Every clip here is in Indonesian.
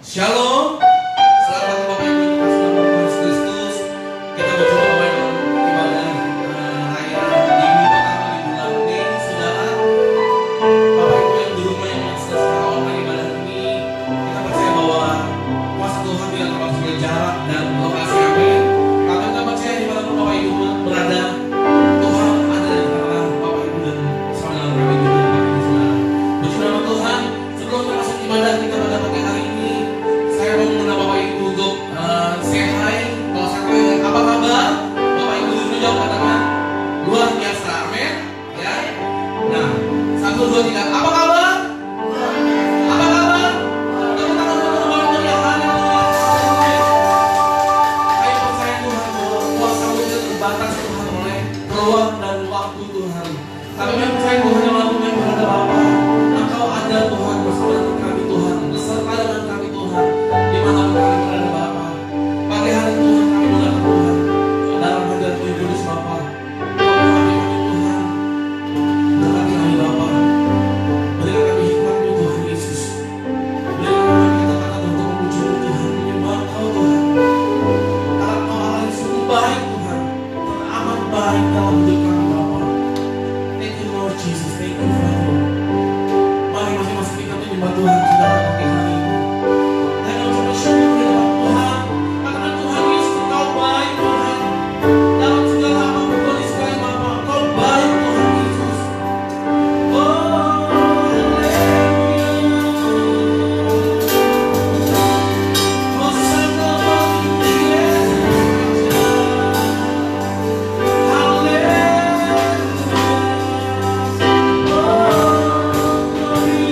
Shalom, selamat Bapak Ibu dikasih nama Tuhan Yesus Kristus. Kita berjumpa Bapak Ibu ibadah raya di minggu pertama di bulan Mei, saudara. Bapak Ibu yang di rumah yang sedang mengawal ibadah ini, kita percaya bahwa kuasa Tuhan tidak terbatas oleh jarak dan lokasi. Amin. Tapi kita percaya di mana Bapak Ibu berada, Tuhan ada di tengah Bapak Ibu dan bersama dengan kami juga Bapak Ibu saudara. Puji nama Tuhan. Sebelum kita masuk ibadah kita pada pagi hari ini, saya mau mengundang Bapak Ibu untuk say hi. Kalau saya tanya apa kabar, Bapak Ibu dulu jawab katakan luar biasa, amin. Ya. Nah, 1, 2, 3. Apa kabar? Apa kabar? Tepuk tangan untuk Bapak Ibu yang haleluya. Saya percaya Tuhan bahwa kuasa tidak terbatas Tuhan oleh ruang dan waktu Tuhan. Tapi saya percaya Tuhan yang melakukan kepada Bapa. Engkau ada Tuhan bersama dengan kami Tuhan, beserta dengan kami Tuhan, dimanapun kami berada Bapa. Pagi hari Tuhan kami mendapat Tuhan dalam hadirat Tuhan Kudus Bapa. Kami Tuhan, berkati kami Bapa. Berikan kami hikmat-Mu Tuhan Yesus. Berikan kami kata-kata untuk memuji Tuhan, menyembah Engkau Tuhan. Karena Engkau Allah yang sungguh baik Tuhan, dan amat baik dalam hidup kami Bapa. Thank you Lord Jesus, thank you Father. Mari masing-masing kita menyembah Tuhan saudara pagi hari ini. Dan kami bersyukur kepada Tuhan. Katakan Tuhan Yesus, Engkau baik Tuhan. Dalam segala apapun kondisi kami Bapa, Engkau baik Tuhan Yesus. Oh, haleluya. Hosana bagi Yesus. Haleluya. Oh, glory.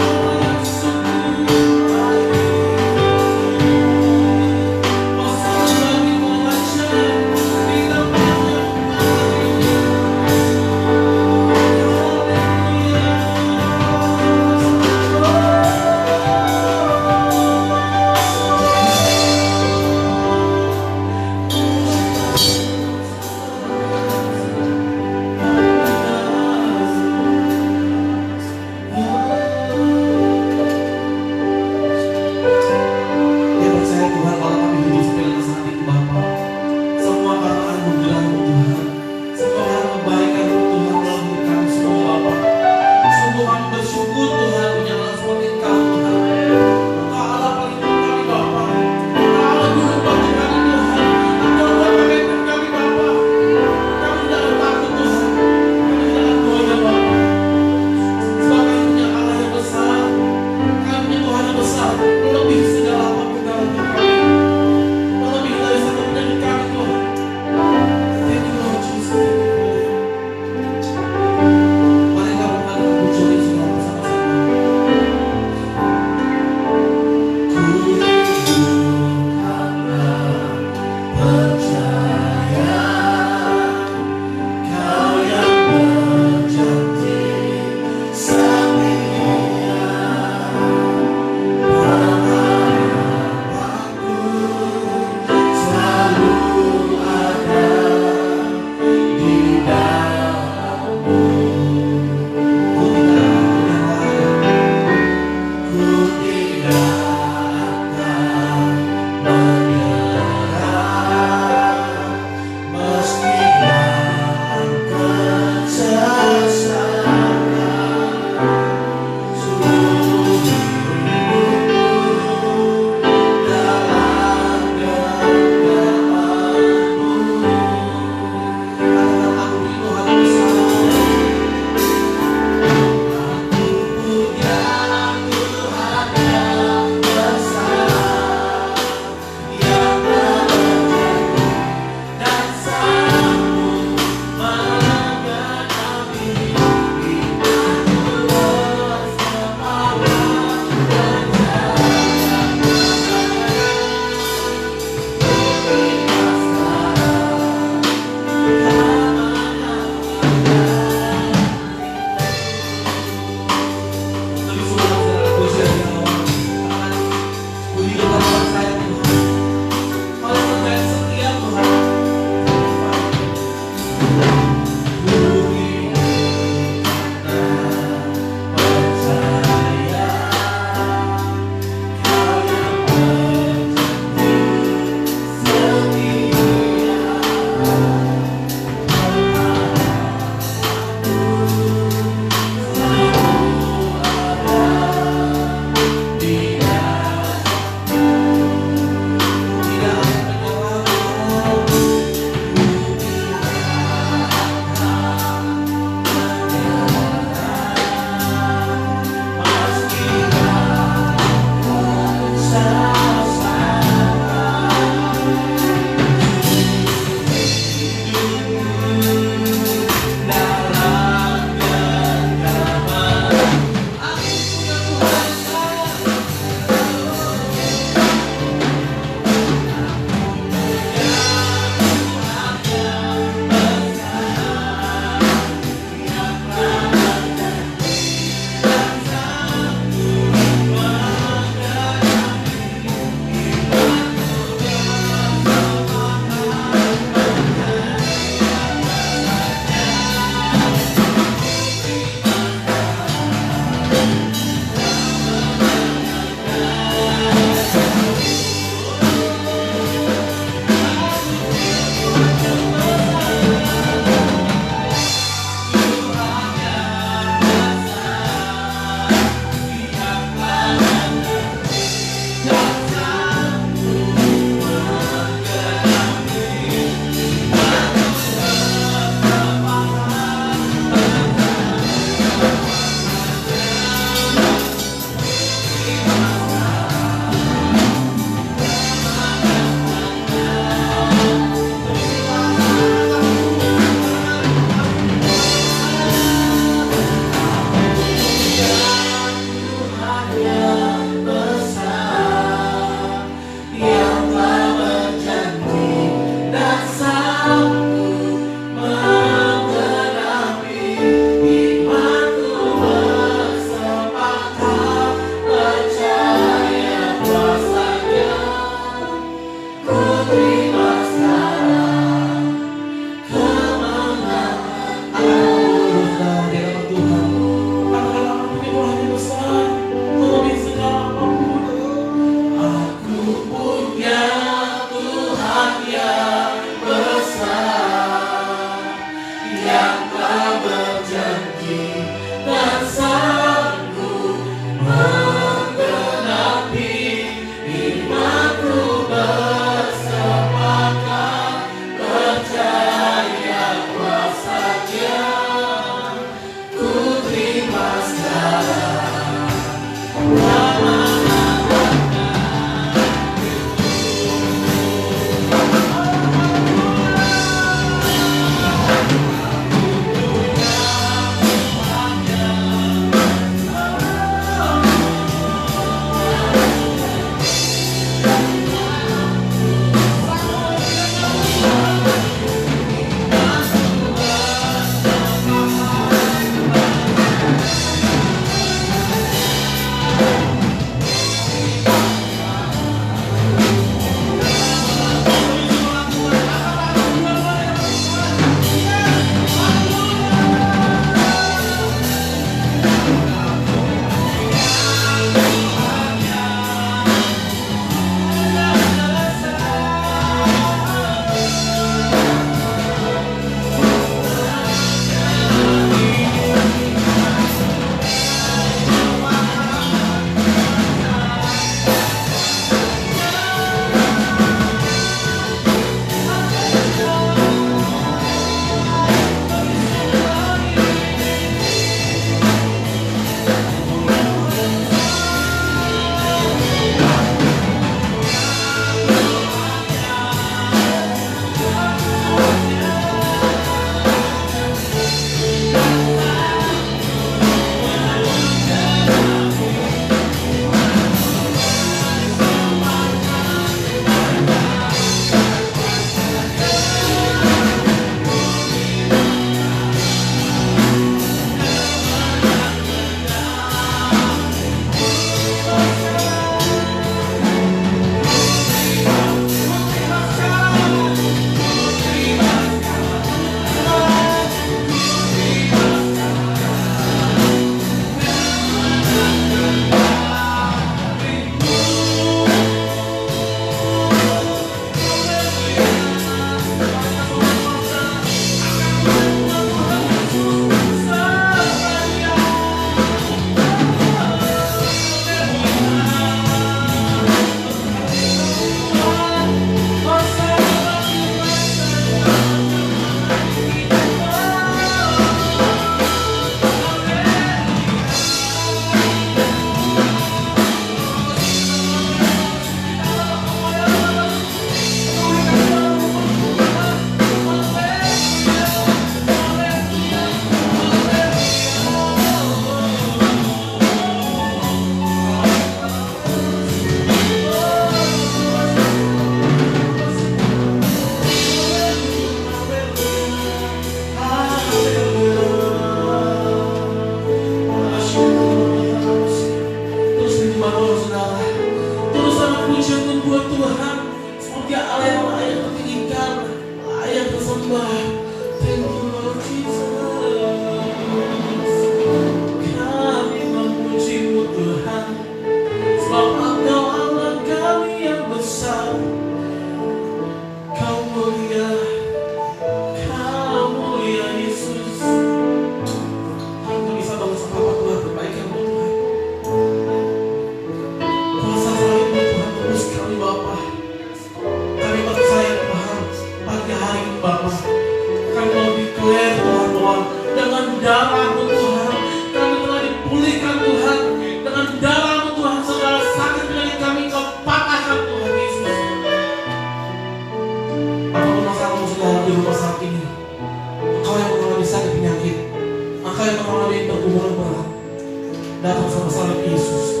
sama salib Yesus.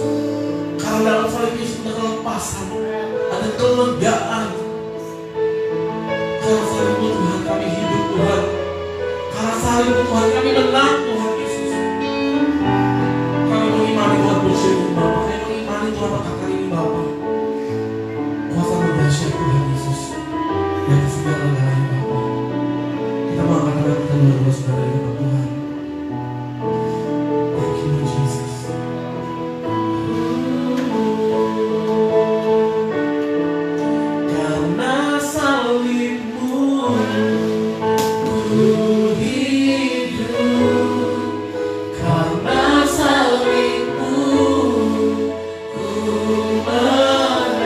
Karena dalam salib Yesus ada kelepasan, ada kelegaan. Karena salib Tuhan kami hidup Tuhan. Karena salib Tuhan kami menang Tuhan Yesus. Kami mengimani Tuhan bersyukur Bapa. Kami mengimani Tuhan berkata ini Bapa. Kuasa dahsyat Tuhan Yesus. Yang segala-galanya Bapa. Kita mengangkat kita luar saudara di depan Tuhan. Thank you Jesus. Karena salibmu ku hidup. Karena salibmu ku menang.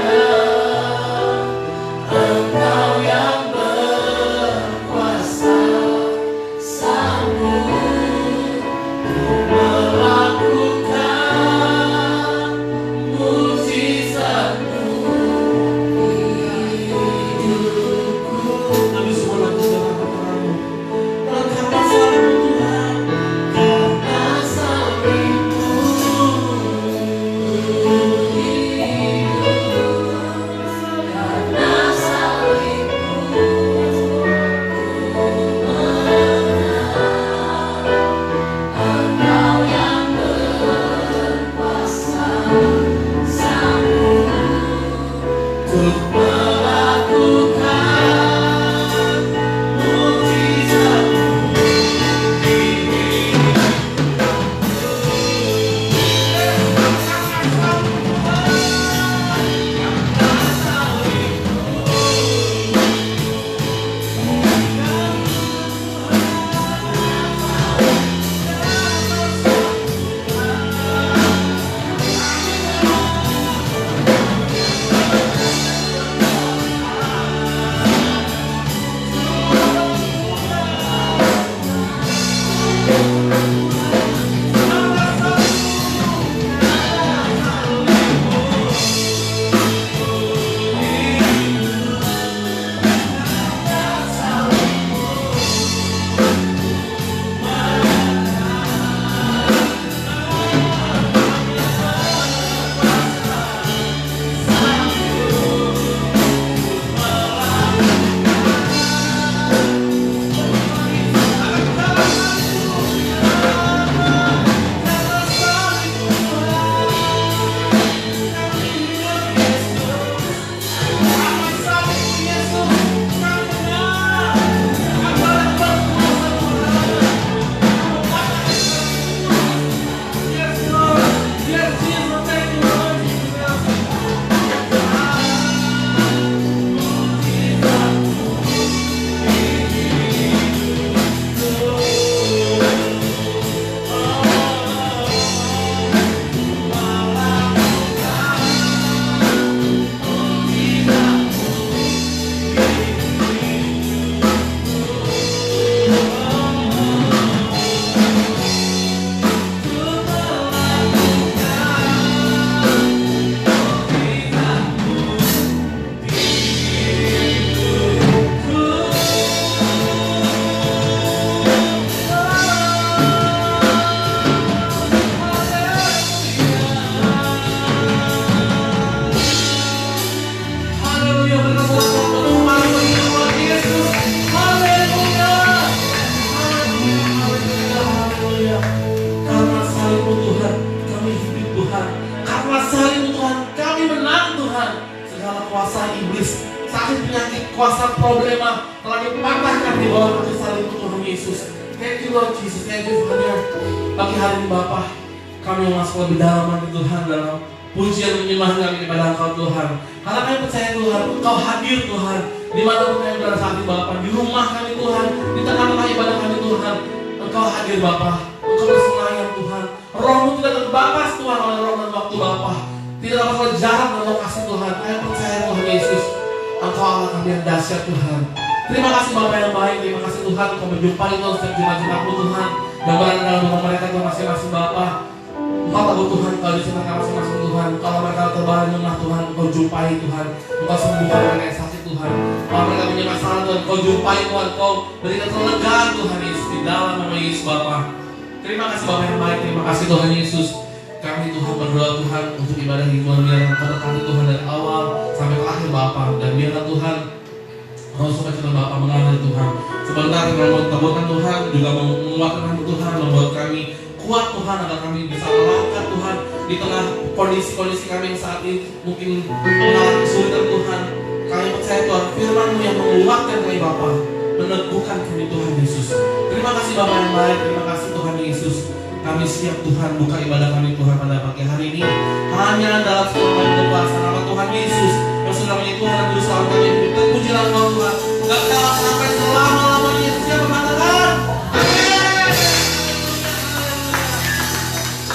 Engkau yang berkuasa sanggup melakukan mukjizat-Mu hidupku. Kami semua lagu dalam kata-Mu. Karena salibmu Tuhan, karena salibmu ku hidup. Karena salibmu ku menang. Engkau yang berkuasa sanggup untuk melakukan mukjizat-Mu. Haleluya, haleluya. Karena salibmu Tuhan, kami hidup Tuhan. Karena salibmu Tuhan, kami menang Tuhan. Segala kuasa iblis, sakit penyakit, kuasa problema telah dipatahkan di bawah kaki salibmu Tuhan Yesus. Thank you Lord Jesus, thank you Father. Pagi hari ini Bapa, kami mau masuk lebih dalam lagi Tuhan dalam pujian menyembah kami kepada Engkau Tuhan. Karena kami percaya Tuhan, Engkau hadir Tuhan. Dimanapun kami berada saat ini Bapa, di rumah kami Tuhan, di tengah-tengah ibadah kami Tuhan, Engkau hadir Bapa. Engkau bersemayam Tuhan. Roh-Mu tidak terbatas Tuhan oleh roh dan waktu Bapa. Tidak dapat oleh jarak dan lokasi Tuhan. Kami percaya Tuhan Yesus, Engkau Allah kami yang dahsyat Tuhan. Terima kasih Bapa yang baik, terima kasih Tuhan Engkau menjumpai Tuhan setiap jemaat-jemaat-Mu Tuhan yang berada dalam rumah mereka Tuhan masing-masing Bapa. Engkau tahu Tuhan, kalau di sana masing-masing Tuhan, kalau mereka terbaring lemah Tuhan, Engkau jumpai Tuhan, Engkau sembuhkan mereka yang sakit Tuhan. Kalau mereka punya masalah Tuhan, Engkau jumpai Tuhan, Engkau berikan kelegaan Tuhan Yesus di dalam nama Yesus Bapa. Terima kasih Bapa yang baik, terima kasih Tuhan Yesus. Kami kami Tuhan berdoa Tuhan untuk ibadah ini, biarlah berkati Tuhan dari awal sampai ke akhir Bapa, dan biarlah Tuhan supaya channel Bapa mengalir Tuhan. Sebentar membuatkan Tuhan juga menguatkan kami Tuhan, membuat kami kuat Tuhan agar kami bisa melangkah Tuhan di tengah kondisi-kondisi kami yang saat ini mungkin mengalami kesulitan Tuhan. Kami percaya Tuhan firman-Mu yang menguatkan kami Bapa, meneguhkan kami Tuhan Yesus. Terima kasih Bapa yang baik, terima kasih Tuhan Yesus. Kami siap Tuhan buka ibadah kami Tuhan pada pagi hari ini hanya dalam sebuah kuasa nama Tuhan Yesus yang sudah menjadi Tuhan dan Juru Selamat kami. Terpujilah Engkau Tuhan, gak kalah sampai selama-lamanya. Siapa mengatakan amin.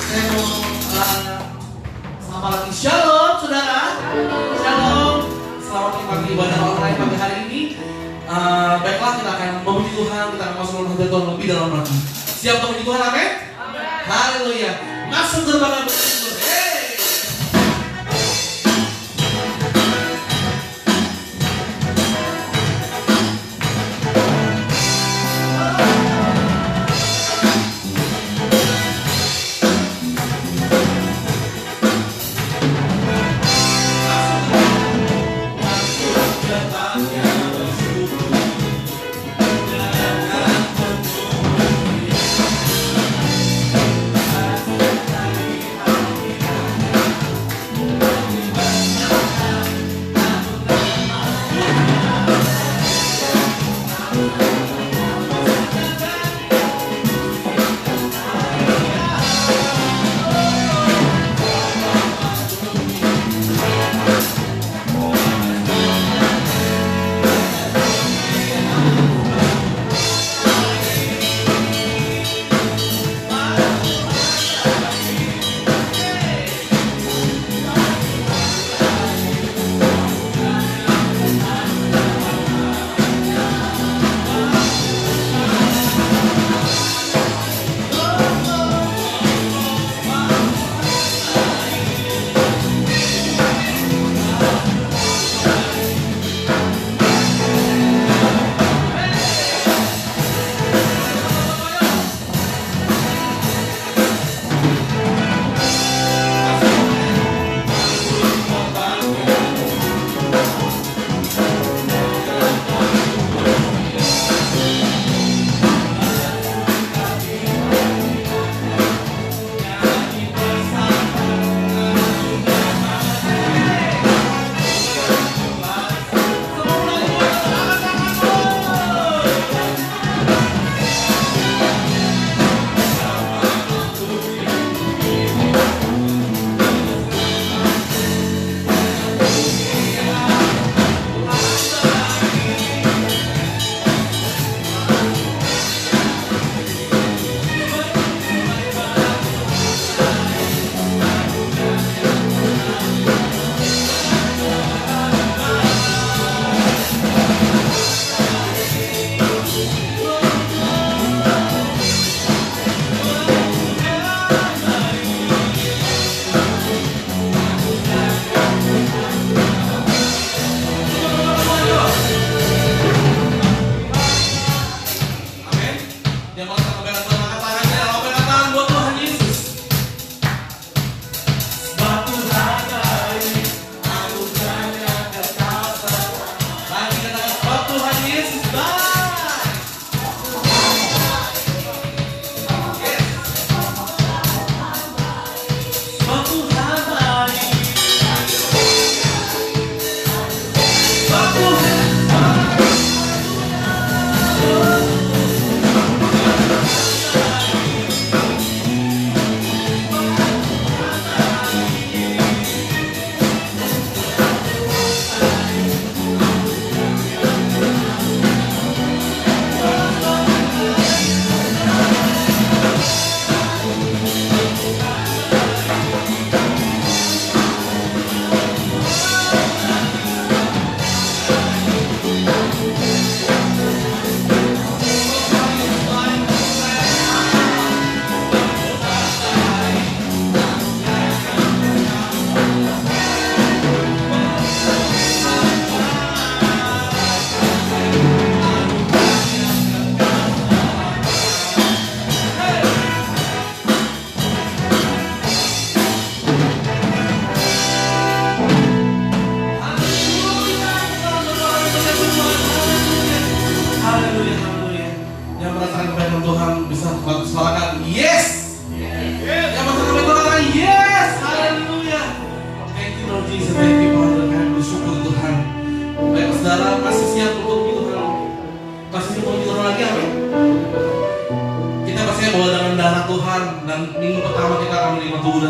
Saya mau selamat lagi shalom saudara, shalom. Selamat menikmati ibadah online pagi hari ini. Baiklah, kita akan memuji Tuhan, kita akan masuk dalam hadirat Tuhan lebih dalam lagi. Siap untuk memuji Tuhan, amin? Haleluya. Masuk gerbang yang bersyukur.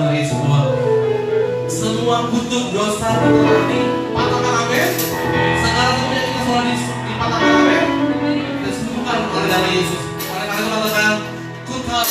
Tuhan Yesus bahwa semua kutuk dosa kita ini patahkan amin. Sekarang semuanya kita semua dipatahkan amin. Kita sembuhkan oleh darah Yesus. Oleh karena itu katakan kutuk.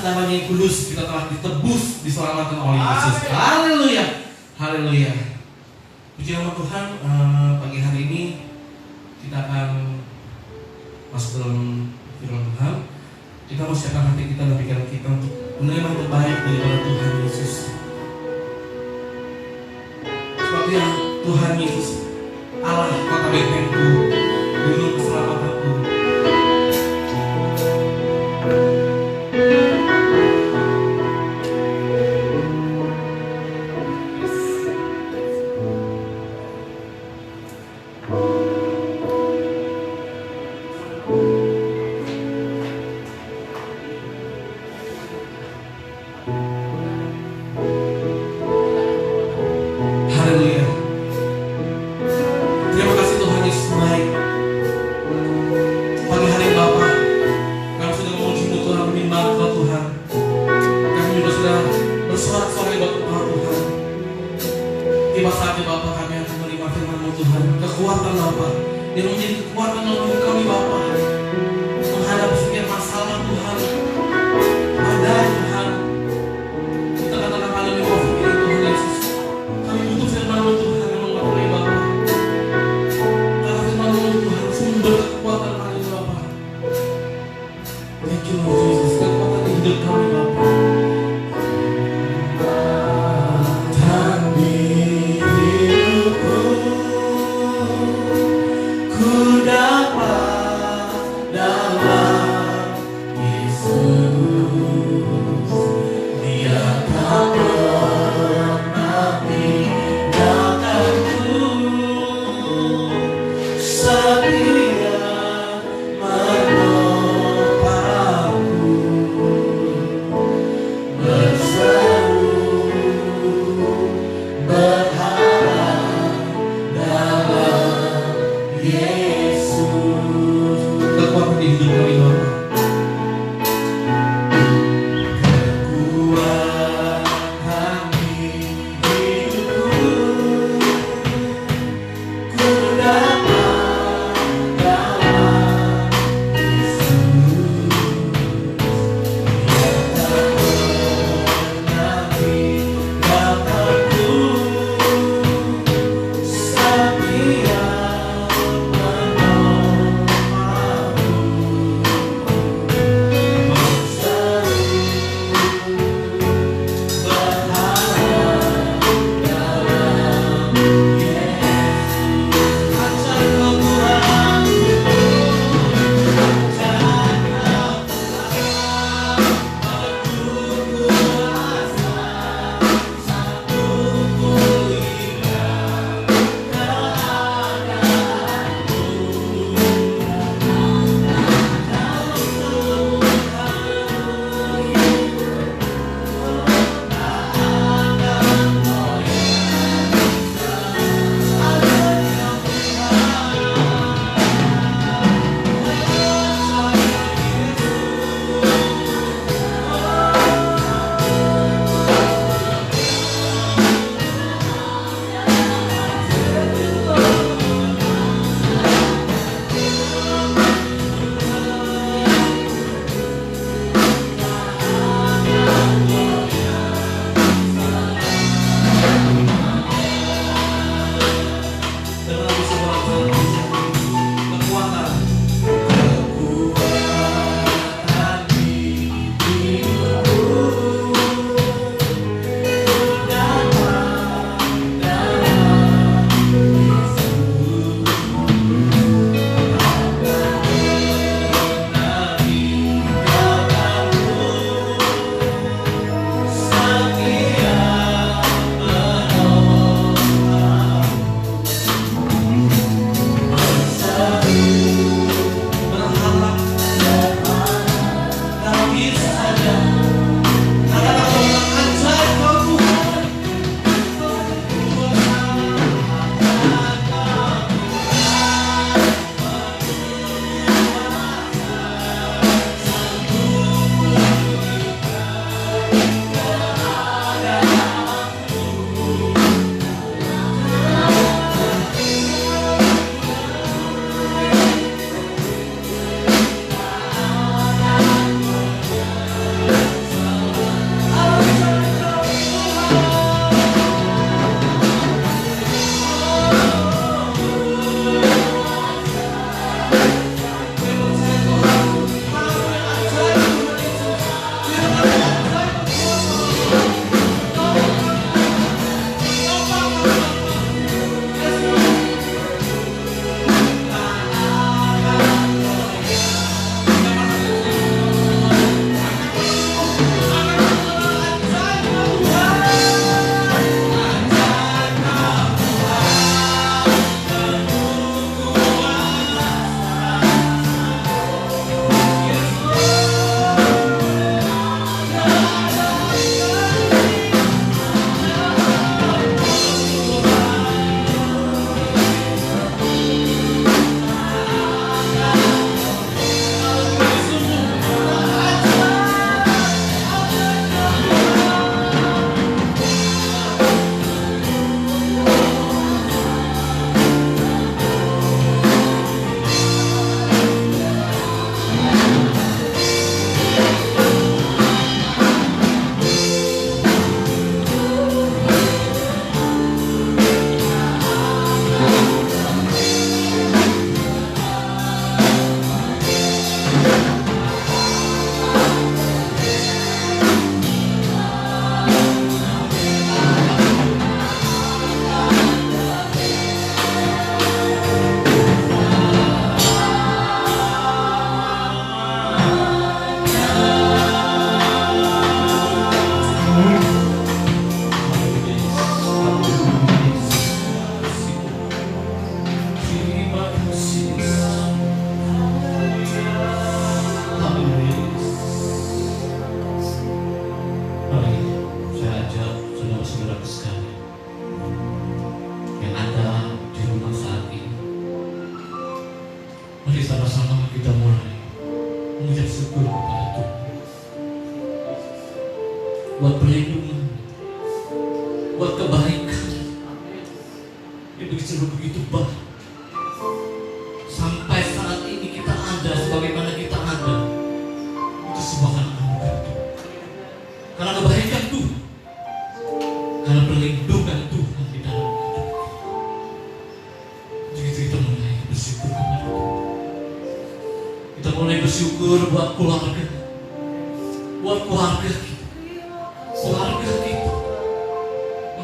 namanya yang kudus, kita telah ditebus, diselamatkan oleh Yesus. Haleluya, haleluya. Puji nama Tuhan. Pagi hari ini kita akan masuk dalam firman Tuhan. Kita mau siapkan hati kita dan pikiran kita untuk menerima yang terbaik daripada Tuhan Yesus. Seperti yang Tuhan Yesus, Allah kota bentengku, gunung keselamatanku. Terima kasih Tuhan Yesus, baik bersorak-sorai buat Engkau Tuhan. Tiba saatnya Bapa kami akan menerima firman-Mu Tuhan. Kekuatan Bapa yang menjadi kekuatan dalam kami Bapa menghadapi setiap masalah Tuhan. Ada Tuhan di tengah-tengah pandemi COVID ini Tuhan Yesus. Kami butuh firman-Mu Tuhan yang menguatkan Bapa. Karena firman-Mu Tuhan sumber kekuatan kami Bapa. Thank you Lord Jesus. Kekuatan di hidup kami Bapa. Ku dapat Mari sama-sama kita mulai mengucap syukur kepada Tuhan buat perlindungan, buat kebaikan yang begitu baik. Sampai saat ini kita ada sebagaimana kita ada, itu semua karena anugerah Tuhan, karena kebaikan Tuhan, karena perlindungan Tuhan di dalam hidup. Jadi kita mulai bersyukur kepada Tuhan. Kita mulai bersyukur buat keluarga kita, keluarga kita.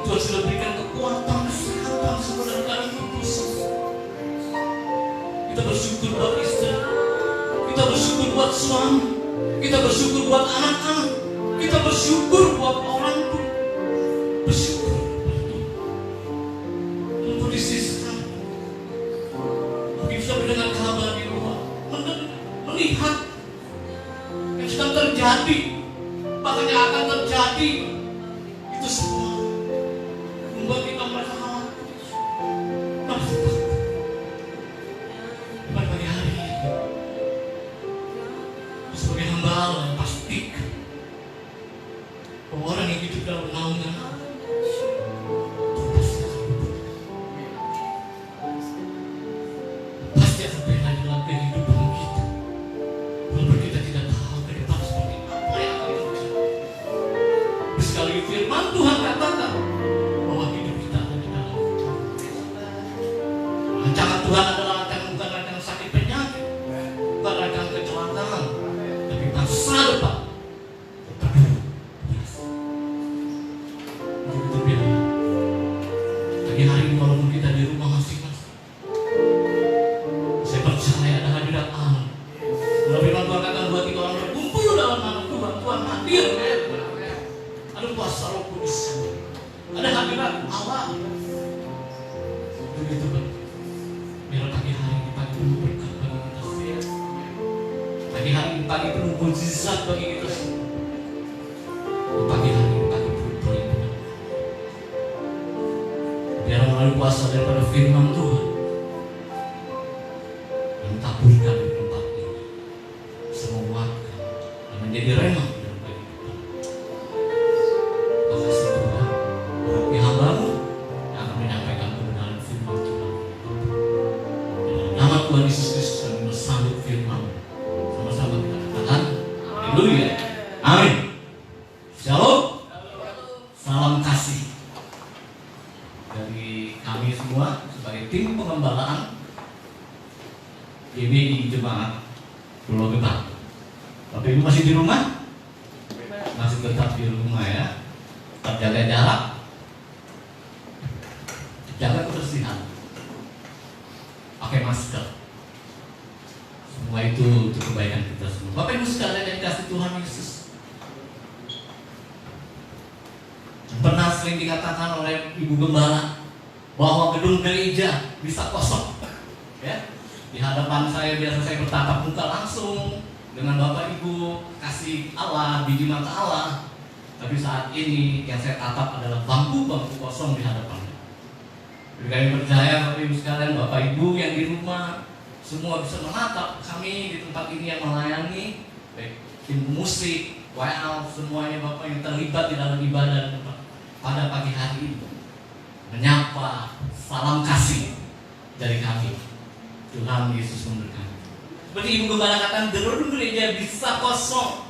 Tuhan sudah berikan kekuatan, kesehatan, sebenarnya dalam keputusan. Kita bersyukur buat istri, kita bersyukur buat suami, kita bersyukur buat anak-anak, kita bersyukur buat orang tua. Bersyukur buat Tuhan. Dalam kondisi sekarang, mungkin bisa mendengar kabar di rumah, melihat yang sedang terjadi, bahkan yang akan terjadi, itu semua membuat kita merasa khawatir, merasa takut. Pada pagi hari ini, sebagai hamba Allah yang pastikan bahwa orang yang hidup dalam naungan pasti akan beda dalam kehidupan kita. Walaupun kita tidak tahu ke depan seperti apa yang akan terjadi. Sekali firman Tuhan katakan bahwa hidup kita ada di dalam Tuhan. Rancangan Tuhan adalah bukan rancangan sakit penyakit, bukan rancangan kecelakaan, tapi masa depan. Pagi hari ini walaupun kita di rumah masing-masing, saya percaya ada hadirat Allah. Kalau firman Tuhan katakan 2-3 orang berkumpul dalam nama Tuhan, Tuhan hadir. Ada kuasa Roh Kudus, ada hadirat Allah. Begitu kan? Biar pagi hari ini pagi penuh berkat bagi kita semua. Pagi hari ini pagi penuh mukjizat bagi kita semua. Pagi hari ini pagi penuh perlindungan. Biar melalui kuasa daripada firman Tuhan yang taburkan di tempat ini, semua warga dan menjadi remah di dalam kehidupan. Makasih Tuhan, berarti hambamu yang akan menyampaikan kebenaran firman Tuhan. Dalam nama Tuhan Yesus Kristus kami bersambut firman. Sama-sama kita katakan, haleluya, amin. Shalom, salam kasih dari kami semua sebagai tim pengembalaan GBI Jemaat Pulau Gebang. Bapak Ibu masih di rumah? Masih tetap di rumah ya. Tetap jaga jarak, jaga kebersihan, pakai masker. Semua itu untuk kebaikan kita semua. Bapak Ibu sekalian yang dikasihi Tuhan Yesus, pernah sering dikatakan oleh Ibu Gembala bahwa gedung gereja bisa kosong. Ya, di hadapan saya biasa saya bertatap muka langsung dengan Bapak Ibu, kasih Allah, biji mata Allah. Tapi saat ini yang saya tatap adalah bangku-bangku kosong di hadapannya. Jadi kami percaya Bapak Ibu sekalian, Bapak Ibu yang di rumah semua bisa menatap kami di tempat ini yang melayani, baik tim musik, WL, semuanya Bapak yang terlibat di dalam ibadah pada pagi hari ini. Menyapa, salam kasih dari kami. Tuhan Yesus memberkati. Seperti Ibu Gembala katakan, gedung gereja bisa kosong.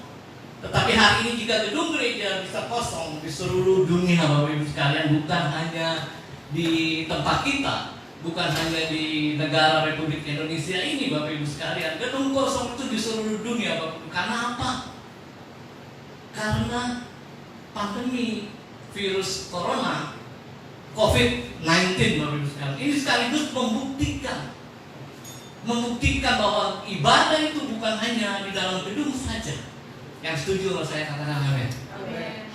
Tetapi hari ini jika gedung gereja bisa kosong di seluruh dunia Bapak Ibu sekalian, bukan hanya di tempat kita, bukan hanya di negara Republik Indonesia ini Bapak Ibu sekalian, gedung kosong itu di seluruh dunia Bapak Ibu. Karena apa? Karena pandemi virus corona COVID-19 Bapak Ibu sekalian. Ini sekaligus membuktikan bahwa ibadah itu bukan hanya di dalam gedung saja, Yang setuju sama saya katakan amin.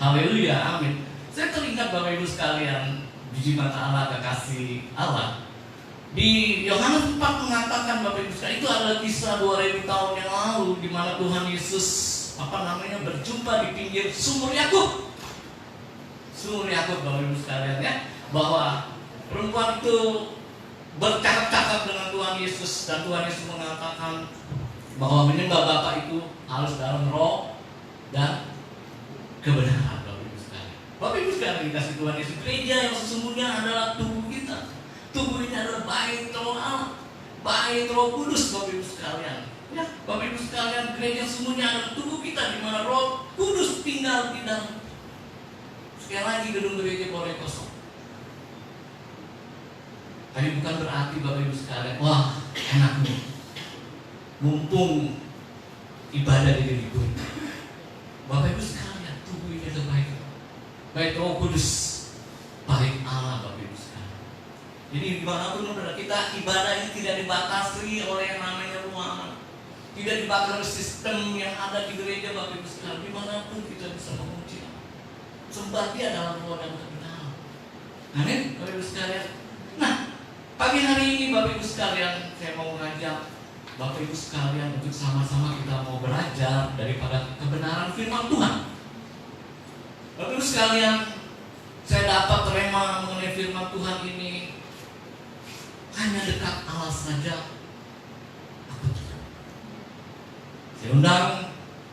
Haleluya, amin. Saya teringat Bapak Ibu sekalian, biji mata Allah, kekasih Allah. Di Yohanes 4 mengatakan Bapak Ibu sekalian, itu adalah kisah 2000 tahun yang lalu di mana Tuhan Yesus berjumpa di pinggir sumur Yakub. Sumur Yakub Bapak Ibu sekalian ya, bahwa perempuan itu bercakap-cakap dengan Tuhan Yesus dan Tuhan Yesus mengatakan bahwa menyembah Bapa itu harus dalam roh dan kebenaran. Bapak Ibu sekalian dikasih Tuhan Yesus, gereja yang sesungguhnya adalah tubuh kita. Tubuh ini adalah bait roh Allah, bait Roh Kudus Bapak Ibu sekalian. Ya, Bapak Ibu sekalian, gereja sesungguhnya adalah tubuh kita di mana Roh Kudus tinggal di dalam. Sekali lagi gedung gereja boleh kosong. Tapi bukan berarti Bapak Ibu sekalian, wah enak nih, mumpung ibadah di libur. Bapak Ibu sekalian, tubuh ini adalah baik Roh Kudus, baik Allah Bapak Ibu sekalian. Jadi dimanapun kita ibadah ini tidak dibatasi oleh yang namanya ruangan, tidak dibatasi oleh sistem yang ada di gereja Bapak Ibu sekalian. Dimanapun kita bisa memuji Allah. Sembah Dia dalam roh dan kebenaran. Amin Bapak Ibu sekalian. Nah, pagi hari ini Bapak Ibu sekalian, saya mau mengajak Bapak Ibu sekalian untuk sama-sama kita mau belajar daripada kebenaran firman Tuhan. Bapak Ibu sekalian, saya dapat terima mengenai firman Tuhan ini. Hanya dekat Allah saja aku tenang. Saya undang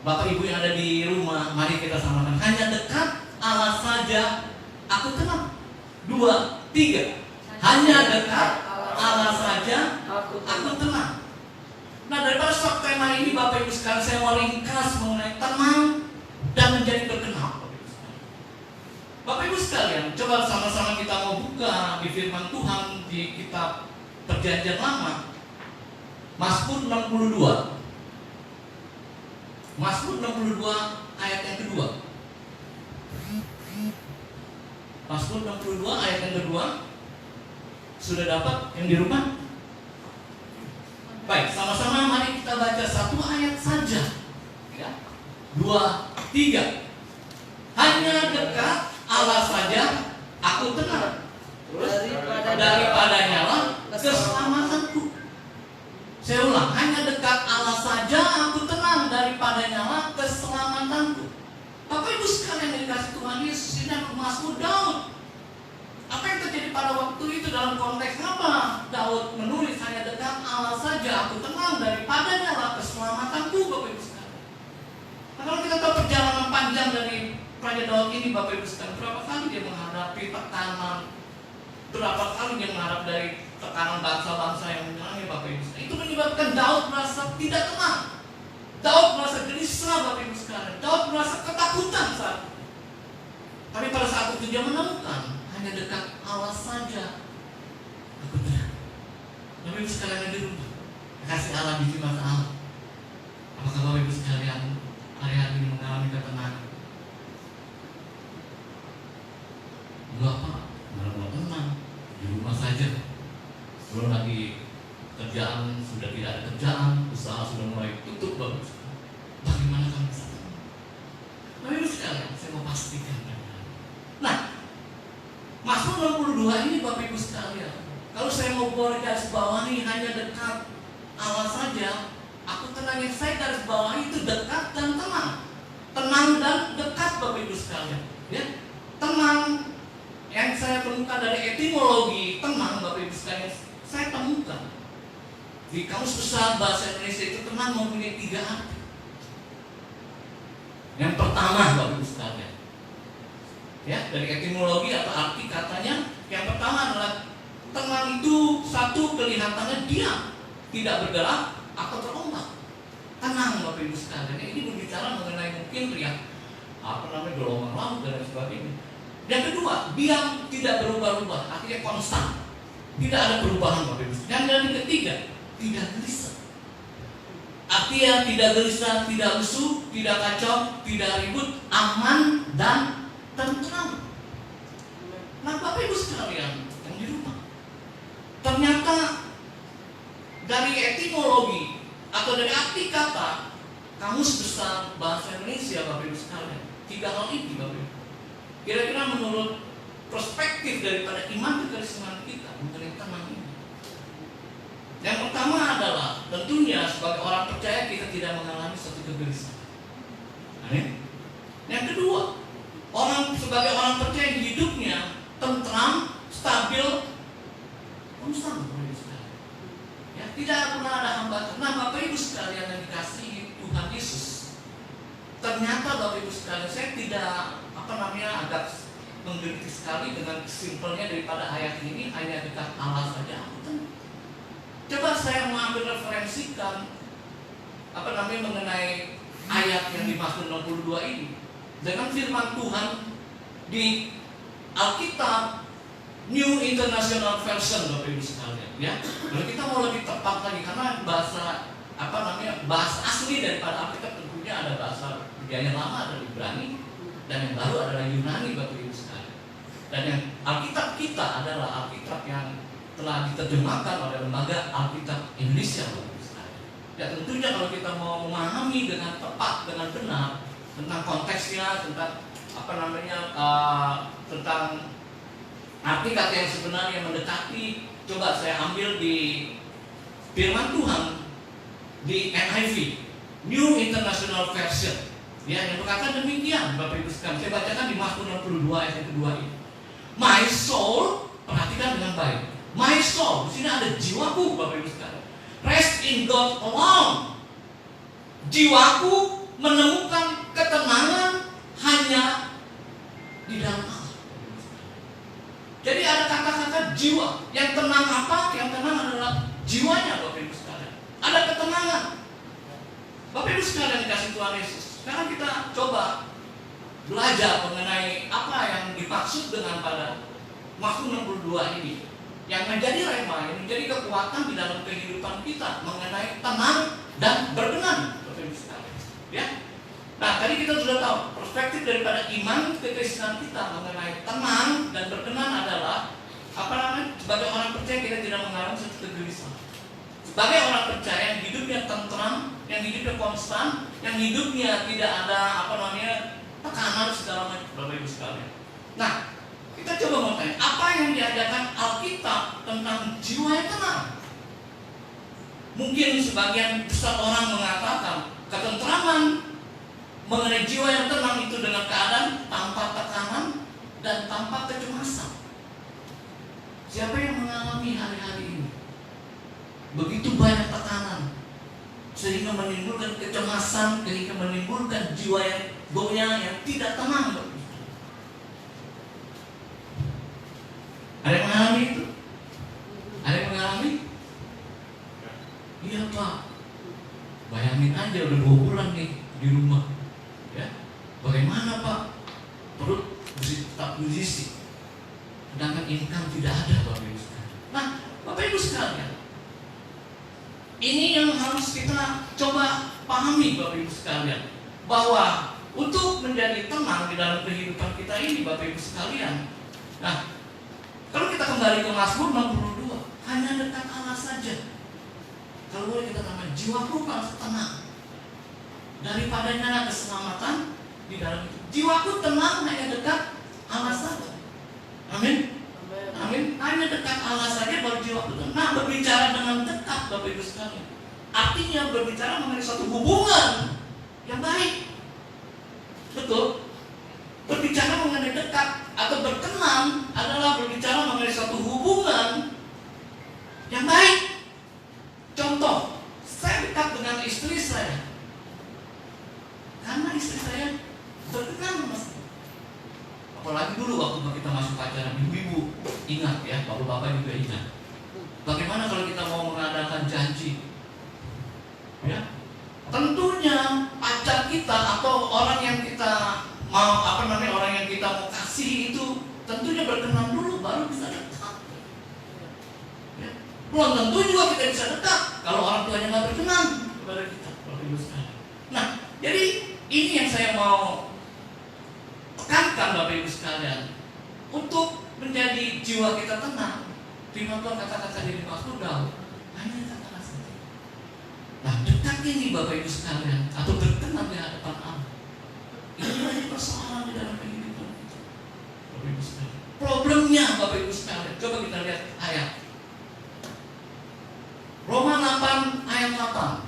Bapak Ibu yang ada di rumah, mari kita samakan. Hanya dekat Allah saja aku tenang. 2, 3. Hanya dekat Allah saja aku tenang. Nah, daripada suatu tema ini Bapak Ibu sekalian, saya mau ringkas mengenai tenang dan menjadi berkenan. Bapak Ibu sekalian, coba sama-sama kita mau buka di firman Tuhan di kitab Perjanjian Lama, Mazmur 62. Mazmur 62 ayat yang kedua. Mazmur 62 ayat yang kedua. Sudah dapat yang di rumah? Baik, sama-sama mari kita baca satu ayat saja. Ya. 2, 3. Hanya dekat Allah saja aku tenang. Terus daripadanya lah keselamatanku. Saya ulang, hanya dekat Allah saja aku tenang, daripadanya lah keselamatanku. Bapak Ibu sekalian yang dikasih Tuhan Yesus, ini adalah Mazmur Daud. Apa yang terjadi pada waktu itu dalam konteks apa? Daud menulis hanya dekat Allah saja aku tenang, daripadanya lah keselamatanku Bapak Ibu sekalian. Nah, kalau kita tahu perjalanan panjang dari Raja Daud ini Bapak Ibu sekalian, berapa kali dia menghadapi tekanan, berapa kali dia menghadapi dari tekanan bangsa-bangsa yang menyerangnya Bapak Ibu sekalian. Itu menyebabkan Daud merasa tidak tenang. Daud merasa gelisah Bapak Ibu sekalian. Daud merasa ketakutan saat itu. Tapi pada saat itu dia menemukan hanya dekat Allah saja aku tenang. Bapak Ibu sekalian yang di rumah, kasih Allah di mata Allah. Apakah Bapak Ibu sekalian hari-hari ini mengalami ketenangan? Enggak Pak, malah tenang di rumah saja. Belum lagi kerjaan, sudah tidak ada kerjaan, usaha sudah mulai tutup Bapak. Bagaimana kamu bisa tenang? Bapak Ibu sekalian, saya mau pastikan. Nah, Mazmur 62 ini Bapak Ibu sekalian, kalau saya mau garis bawahi hanya dekat Allah saja aku tenang, yang saya garis bawahi itu dekat dan tenang. Tenang dan dekat Bapak Ibu sekalian, ya. Tenang yang saya temukan dari etimologi tenang Bapak Ibu sekalian, saya temukan di Kamus Besar Bahasa Indonesia itu tenang mempunyai 3 arti. Yang pertama Bapak Ibu sekalian, ya, dari etimologi atau arti katanya, yang pertama adalah tenang itu satu, kelihatannya diam, tidak bergerak atau terombang. Tenang Bapak Ibu sekalian. Ini berbicara mengenai mungkin gelombang laut dan sebagainya. Yang kedua, diam, tidak berubah-ubah, artinya konstan, tidak ada perubahan Bapak Ibu. Dan yang ketiga, tidak gelisah. Artinya tidak gelisah, tidak lesu, tidak kacau, tidak ribut, aman dan tentram. Nah Bapak Ibu sekalian yang di rumah, ternyata dari etimologi atau dari arti kata Kamus Besar Bahasa Indonesia, Bapak Ibu sekalian. 3 hal ini, Bapak Ibu. Kira-kira menurut perspektif daripada iman kekristenan kita mengenai tenang ini. Yang pertama adalah tentunya sebagai orang percaya kita tidak mengalami suatu kegelisahan. Amin. Yang kedua, sebagai orang percaya hidupnya tentram, stabil, konstan. Ya, tidak pernah ada hambatan. Nah, Bapak Ibu sekalian yang dikasihi Tuhan Yesus, ternyata Bapak Ibu sekalian, saya tidak agak menggelitik sekali dengan simpelnya daripada ayat ini hanya dekat Allah saja. Coba saya mengambil referensikan mengenai ayat yang di Mazmur 62 ini dengan firman Tuhan di Alkitab New International Version, Bapak Ibu sekalian, ya. Kalau kita mau lebih tepat lagi karena bahasa asli daripada Alkitab tentunya ada bahasa yang lama adalah Ibrani dan yang baru adalah Yunani, Bapak Ibu sekalian. Dan yang Alkitab kita adalah Alkitab yang telah diterjemahkan oleh lembaga Alkitab Indonesia, Bapak Ibu sekalian. Ya tentunya kalau kita mau memahami dengan tepat, dengan benar tentang konteksnya, tentang tentang arti kata yang sebenarnya mendekati, coba saya ambil di firman Tuhan di NIV, New International Version, ya, yang berkata demikian, Bapak Ibu sekalian. Saya bacakan di Mazmur 62 ayat yang kedua ini. My soul, perhatikan dengan baik. My soul, di sini ada jiwaku, Bapak Ibu sekalian. Rest in God alone. Jiwaku menemukan ketenangan hanya di dalam Allah. Jadi ada kata-kata jiwa. Yang tenang apa? Yang tenang adalah jiwanya, Bapak Ibu sekalian. Ada ketenangan. Bapak Ibu sekalian dikasih Tuhan Yesus. Sekarang kita coba belajar mengenai apa yang dimaksud dengan pada Mazmur 62 ini. Yang menjadi rema, yang menjadi kekuatan di dalam kehidupan kita mengenai tenang dan berkenan, Bapak Ibu sekalian. Ya. Nah, tadi kita sudah tahu perspektif daripada iman kekristenan kita mengenai tenang dan berkenan adalah sebagai orang percaya kita tidak mengalami suatu kegelisahan. Sebagai orang percaya yang hidupnya tentram, yang hidupnya konstan, yang hidupnya tidak ada tekanan segala macam, Bapak Ibu sekalian. Nah, kita coba mau tanya, apa yang diajarkan Alkitab tentang jiwa yang tenang? Mungkin sebagian besar orang mengatakan ketentraman mengenai jiwa yang tenang itu dengan keadaan tanpa tekanan dan tanpa kecemasan. Siapa yang mengalami hari-hari ini? Begitu banyak tekanan sehingga menimbulkan kecemasan, sehingga menimbulkan jiwa yang goyah, yang tidak tenang. Ada yang mengalami itu? Ada yang mengalami? Iya Pak. Bayangin aja udah 2 bulan nih di rumah. Ya, bagaimana Pak? Perut tetap berisi, sedangkan income tidak ada, Bapak Ibu sekalian. Nah, Bapak Ibu sekalian, ini yang harus kita coba pahami, Bapak Ibu sekalian, bahwa untuk menjadi tenang di dalam kehidupan kita ini, Bapak Ibu sekalian. Nah, kalau kita kembali ke Mazmur 62, hanya dekat Allah saja. Kalau boleh kita katakan jiwaku harus tenang. Daripadanya ada keselamatan di dalam itu. Jiwaku tenang hanya dekat Allah saja. Amin. Amin. Hanya dekat Allah saja baru jiwaku tenang. Nah, berbicara dengan dekat, Bapak Ibu sekalian, artinya berbicara mengenai suatu hubungan yang baik. Betul. Berbicara mengenai dekat atau berkenan adalah berbicara mengenai suatu hubungan yang baik. Contoh, saya dekat dengan istri saya karena istri saya berkenan, Mas. Apalagi dulu waktu kita masuk pacaran, ibu-ibu ingat ya, bapak-bapak juga ingat. Bagaimana kalau kita mau mengadakan janji? Ya, tentunya pacar kita atau orang yang kita mau orang yang kita mau kasih itu tentunya berkenan dulu baru bisa dekat. Ya. Belum tentu juga kita bisa dekat kalau orang tuanya nggak berkenan kepada kita. Nah, jadi ini yang saya mau tekankan, Bapak Ibu sekalian, untuk menjadi jiwa kita tenang. Firman Tuhan kata-kata di Mazmur Daud, hanya kata saja. Nah, dekat ini Bapak Ibu sekalian, atau berkenan di hadapan Allah, ini menjadi persoalan di dalam kehidupan kita. Bapak Ibu sekalian, problemnya Bapak Ibu sekalian, coba kita lihat ayat Roma 8 ayat 8.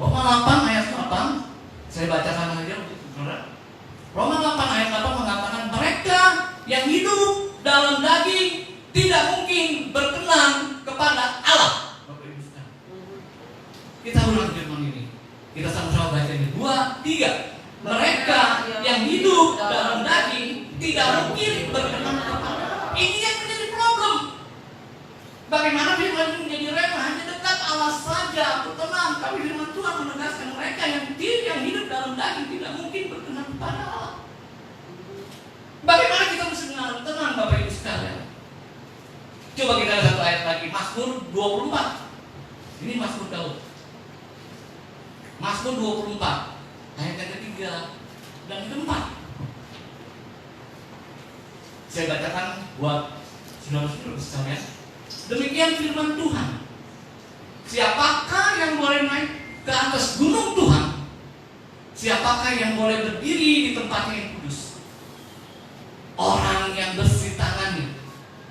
Roma 8 ayat 8, saya bacakan saja untuk saudara. Roma 8 ayat 8 mengatakan mereka yang hidup dalam daging tidak mungkin berkenan kepada Allah. Bapak Ibu sekalian, kita ulang firman ini. Kita sama-sama baca ini. 2, 3. Mereka yang hidup dalam daging tidak mungkin berkenan kepada Allah. Ini yang menjadi problem. Bagaimana firman ini menjadi remah? Hanya dekat Allah saja, aku tenang. Tapi firman Tuhan menegaskan mereka yang hidup dalam daging tidak mungkin berkenan kepada Allah. Bagaimana kita mesti tenang Bapak Ibu sekalian? Coba kita lihat satu ayat lagi, Mazmur 24. Ini Mazmur Daud. Mazmur 24 ayat yang ketiga dan keempat. Saya bacakan buat saudara-saudara sekalian. Demikian firman Tuhan. Siapakah yang boleh naik ke atas gunung Tuhan? Siapakah yang boleh berdiri di tempat yang kudus? Orang yang bersih tangannya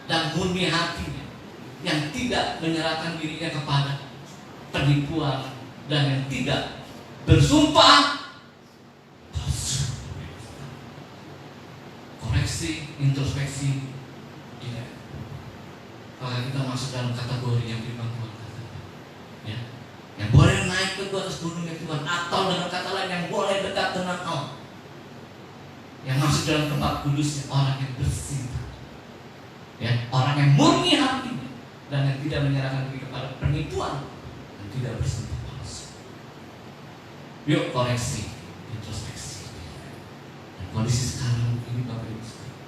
dan murni hatinya, yang tidak menyerahkan dirinya kepada penipuan dan yang tidak bersumpah palsu. Koreksi, introspeksi, tidak. Maka kita masuk dalam kategori yang firman Tuhan katakan, ya, yang boleh naik ke atas gunungnya Tuhan, atau dengan kata lain yang boleh dekat dengan Allah, yang masuk dalam tempat kudusnya, orang yang bersih, ya, orang yang murni hatinya dan yang tidak menyerahkan diri kepada penipuan dan tidak bersumpah palsu. Yuk koreksi, introspeksi. Dan kondisi sekarang ini Bapak Ibu sekalian,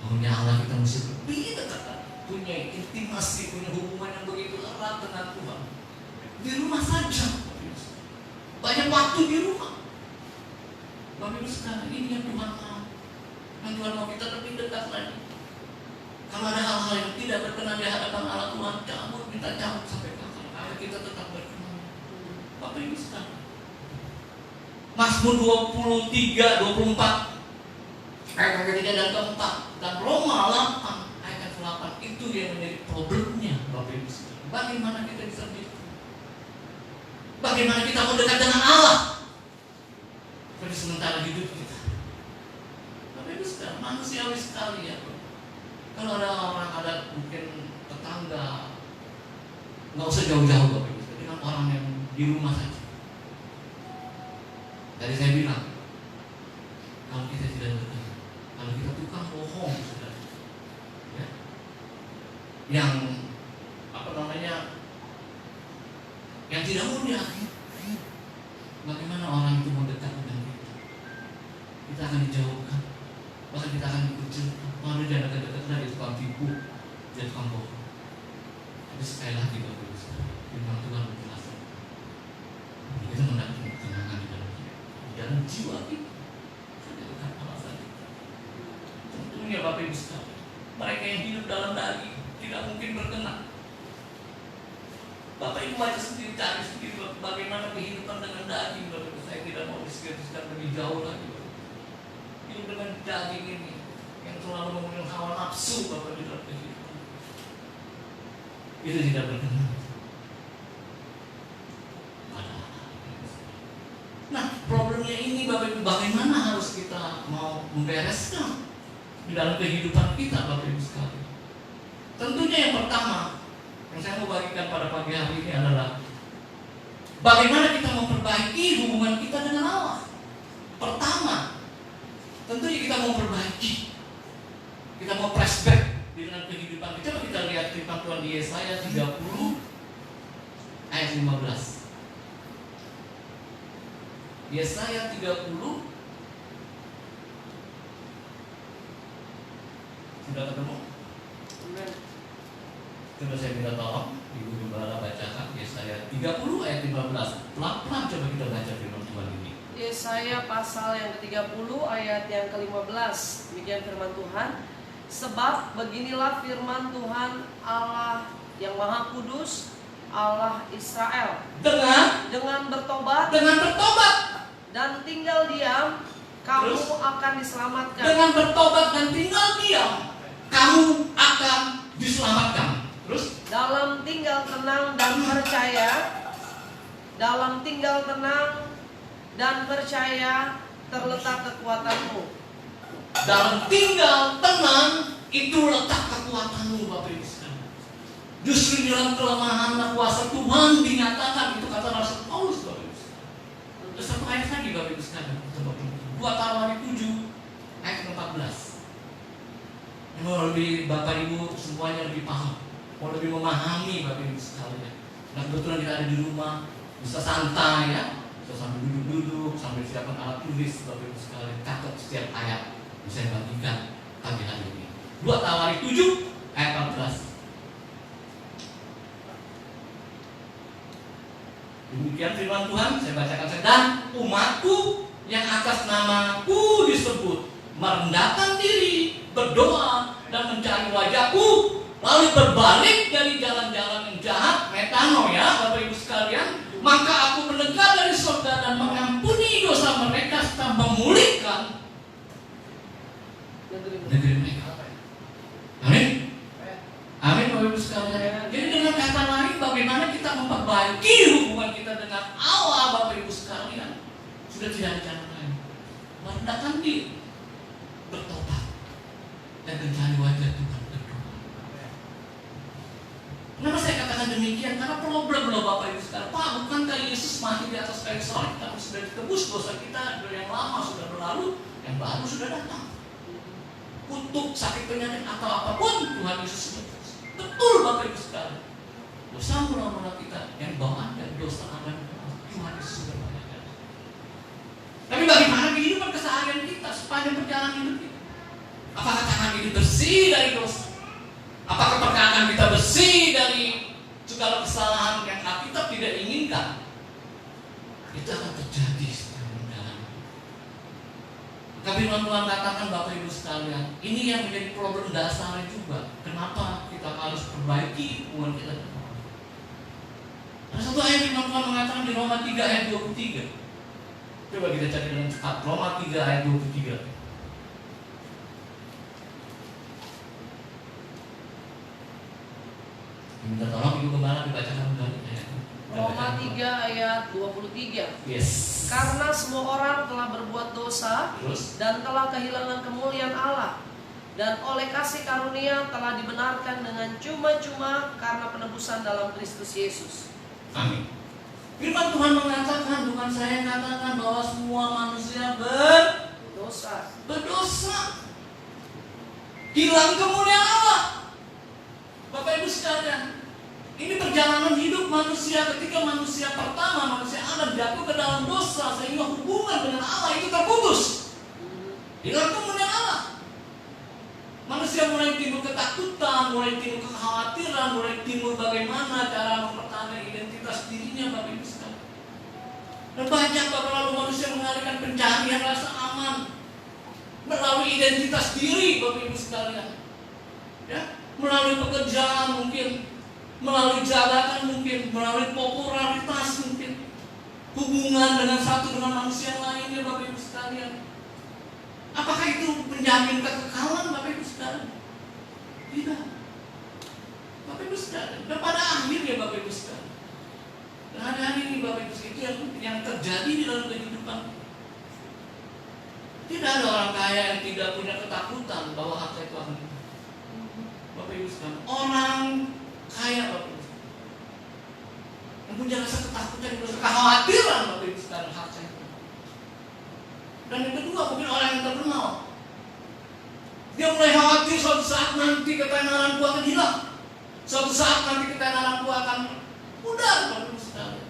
maunya Allah kita mesti lebih dekat, punya intimasi, punya hubungan yang begitu erat dengan Tuhan. Di rumah saja, banyak waktu di rumah. Bapak Ibu sekalian, ini yang Tuhan mau. Yang Tuhan mau kita lebih dekat lagi. Kalau ada hal-hal yang tidak berkenan di hadapan Allah, Tuhan cabut, minta cabut sampai ke akal. Ayo kita tetap berkenan. Bapak Ibu sekalian, Mazmur 23, 24 ayat ketiga dan keempat, dan Roma 8 ayat 8, itu yang menjadi problemnya Bapak Ibu sekalian. Bagaimana kita bisa begitu? Bagaimana kita mau dekat dengan Allah pada sementara hidup kita? Bapak Ibu sekalian, manusiawi sekali ya. Kalau ada orang, ada mungkin tetangga, nggak usah jauh-jauh Bapak Ibu, dengan orang yang di rumah saja. Tadi saya bilang, kalau kita tidak berkenan, kalau kita tukang bohong, saudara, ya, yang yang tidak mudah, bagaimana orang itu mau dekat dengan kita? Kita akan dijauhkan, bahkan kita akan dikucilkan. Orang jangan dekat-dekat dari tukang tipu, dari tukang bohong. Tapi sekali lagi Bapak Ibu, firman Tuhan menjelaskan, kita mendapat ketenangan di dalam hidup, di dalam jiwa kita. Hanya dekat Allah saja. Tentunya Bapak Ibu sekalian, mereka yang hidup dalam daging tidak mungkin berkenan. Bapak Ibu baca sendiri, cari sendiri bagaimana kehidupan dengan daging. Bapak Ibu, saya tidak mau diskusikan lebih jauh lagi. Hidup dengan daging ini yang selalu memenuhi hawa nafsu Bapak di dalam kehidupan, itu tidak berkenan. Nah, problemnya ini Bapak Ibu, bagaimana harus kita mau membereskan di dalam kehidupan kita Bapak Ibu sekalian? Tentunya yang pertama yang saya mau bagikan pada pagi hari ini adalah bagaimana kita memperbaiki hubungan kita dengan Allah. Pertama, tentunya kita mau perbaiki, kita mau flashback di dalam kehidupan kita. Coba kita lihat firman Tuhan di Yesaya 30 ayat 15. Yesaya 30, sudah ketemu? Coba saya minta tolong Ibu Gembala bacakan Yesaya 30 ayat 15. Pelan-pelan coba kita baca firman Tuhan ini. Yesaya pasal yang ke-30 ayat yang ke-15. Demikian firman Tuhan. Sebab beginilah firman Tuhan Allah yang Maha Kudus, Allah Israel. Dengan bertobat dan tinggal diam, kamu Terus? akan diselamatkan. Dengan bertobat dan tinggal diam, kamu akan diselamatkan. Terus? Dalam tinggal tenang dan percaya, terletak kekuatanmu. Dalam tinggal tenang itu letak kekuatanmu, Bapak Ibu sekalian. Justru dalam kelemahan dan kuasa Tuhan dinyatakan, itu kata Rasul Paulus, Bapak Ibu sekalian. Terus satu ayat lagi, Bapak Ibu sekalian. 2 Tawarikh 7 ayat 14. Yang mau lebih Bapak Ibu semuanya lebih paham, mau lebih memahami, Bapak Ibu sekalian. Nah, kebetulan kita ada di rumah, bisa santai ya, bisa sambil duduk-duduk, sambil siapkan alat tulis, Bapak Ibu sekalian, catat setiap ayat, bisa bagikan pagi hari ini. 2 Tawarikh 7 ayat 14. Demikian firman Tuhan, saya bacakan dan umatku yang atas namaku disebut merendahkan diri, berdoa dan mencari wajahku, lalu berbalik dari jalan-jalan yang jahat, metano ya Bapak Ibu sekalian, maka aku mendekat dari surga dan mengampuni dosa mereka serta memulihkan negeri mereka. Amin. Amin Bapak Ibu sekalian. Jadi dengan kata lain, bagaimana kita memperbaiki hubungan kita dengan Allah, Bapak Ibu sekalian, sudah tidak ada cara lain. Merendahkan diri, bertobat, dan mencari wajah Tuhan, berdoa. Kenapa saya katakan demikian? Karena problem loh Bapak Ibu sekalian. Pak, bukankah Yesus mati di atas kayu salib, karena sudah ditebus dosa kita, yang lama sudah berlalu, yang baru sudah datang. Kutuk, sakit, penyakit atau apapun Tuhan Yesus sudah. Betul Bapak Ibu sekalian. Dosa mula-mula kita yang bawaan dan dosa Adam Tuhan Yesus sudah bayarkan. Tapi bagaimana kehidupan keseharian kita sepanjang perjalanan hidup kita? Apakah tangan ini bersih dari dosa? Apakah perkataan kita bersih dari segala kesalahan yang Alkitab tidak inginkan? Itu akan terjadi setelah menjalani. Tapi Tuhan katakan Bapak Ibu sekalian, ini yang menjadi problem dasarnya juga. Kenapa kita harus perbaiki hubungan kita dengan Allah? Ada satu ayat yang Tuhan mengatakan di Roma 3 ayat 23. Coba kita cari dengan cepat. Roma 3 ayat 23. Minta tolong Ibu Gembala dibacakan kembali ayatnya. Roma 3 ayat 23. Yes. Karena semua orang telah berbuat dosa Terus? dan telah kehilangan kemuliaan Allah, dan oleh kasih karunia telah dibenarkan dengan cuma-cuma karena penebusan dalam Kristus Yesus. Amin. Firman Tuhan mengatakan, bukan saya yang katakan, bahwa semua manusia berdosa, hilang kemuliaan Allah. Bapak Ibu sekalian, ini perjalanan hidup manusia ketika manusia pertama, manusia Adam jatuh ke dalam dosa, sehingga hubungan dengan Allah itu terputus. Hilang kemuliaan Allah. Manusia mulai timbul ketakutan, mulai timbul kekhawatiran, mulai timbul bagaimana cara mempertahankan identitas dirinya, Bapak Ibu sekalian. Dan banyak lalu manusia mengalihkan pencarian rasa aman melalui identitas diri, Bapak Ibu sekalian. Ya, melalui pekerjaan mungkin, melalui jabatan mungkin, melalui popularitas mungkin, hubungan dengan satu dengan manusia lainnya, Bapak Ibu sekalian. Apakah itu menjamin kekekalan, Bapak Ibu sekalian? Tidak. Bapak Ibu sekalian, dan pada akhirnya Bapak Ibu sekalian, dan hari-hari ini Bapak Ibu sekalian, itu yang terjadi di dalam kehidupan. Tidak ada orang kaya yang tidak punya ketakutan bahwa harta itu akan hilang. Bapak Ibu sekalian, orang kaya Bapak Ibu sekalian, yang punya rasa ketakutan, rasa kekhawatiran Bapak Ibu sekalian, harta itu. Dan yang kedua, mungkin orang yang terkenal, dia mulai khawatir suatu saat nanti ketenaranku akan hilang, suatu saat nanti ketenaranku akan pudar, Bapak Ibu sekalian.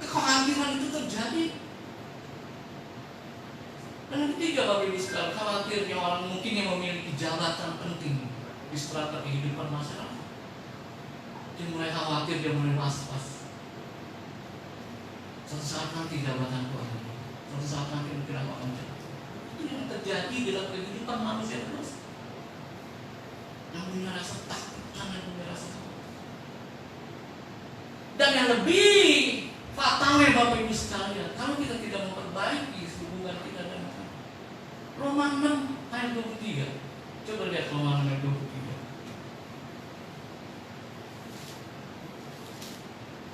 Kekhawatiran itu terjadi. Dan yang ketiga, Bapak Ibu sekalian, khawatirnya orang mungkin yang memiliki jabatan penting di strata kehidupan masyarakat. Dia mulai khawatir, dia mulai was-was. Suatu saat nanti jabatanku akan hilang, suatu saat nanti mungkin aku akan jatuh. Itu yang terjadi dalam kehidupan manusia terus. yang punya rasa takut, jangan punya rasa takut. Dan yang lebih fatalnya Bapak Ibu sekalian, kalau kita tidak memperbaiki hubungan kita dengan Tuhan. Roma 6 ayat 23. Coba lihat Roma 6 ayat 23.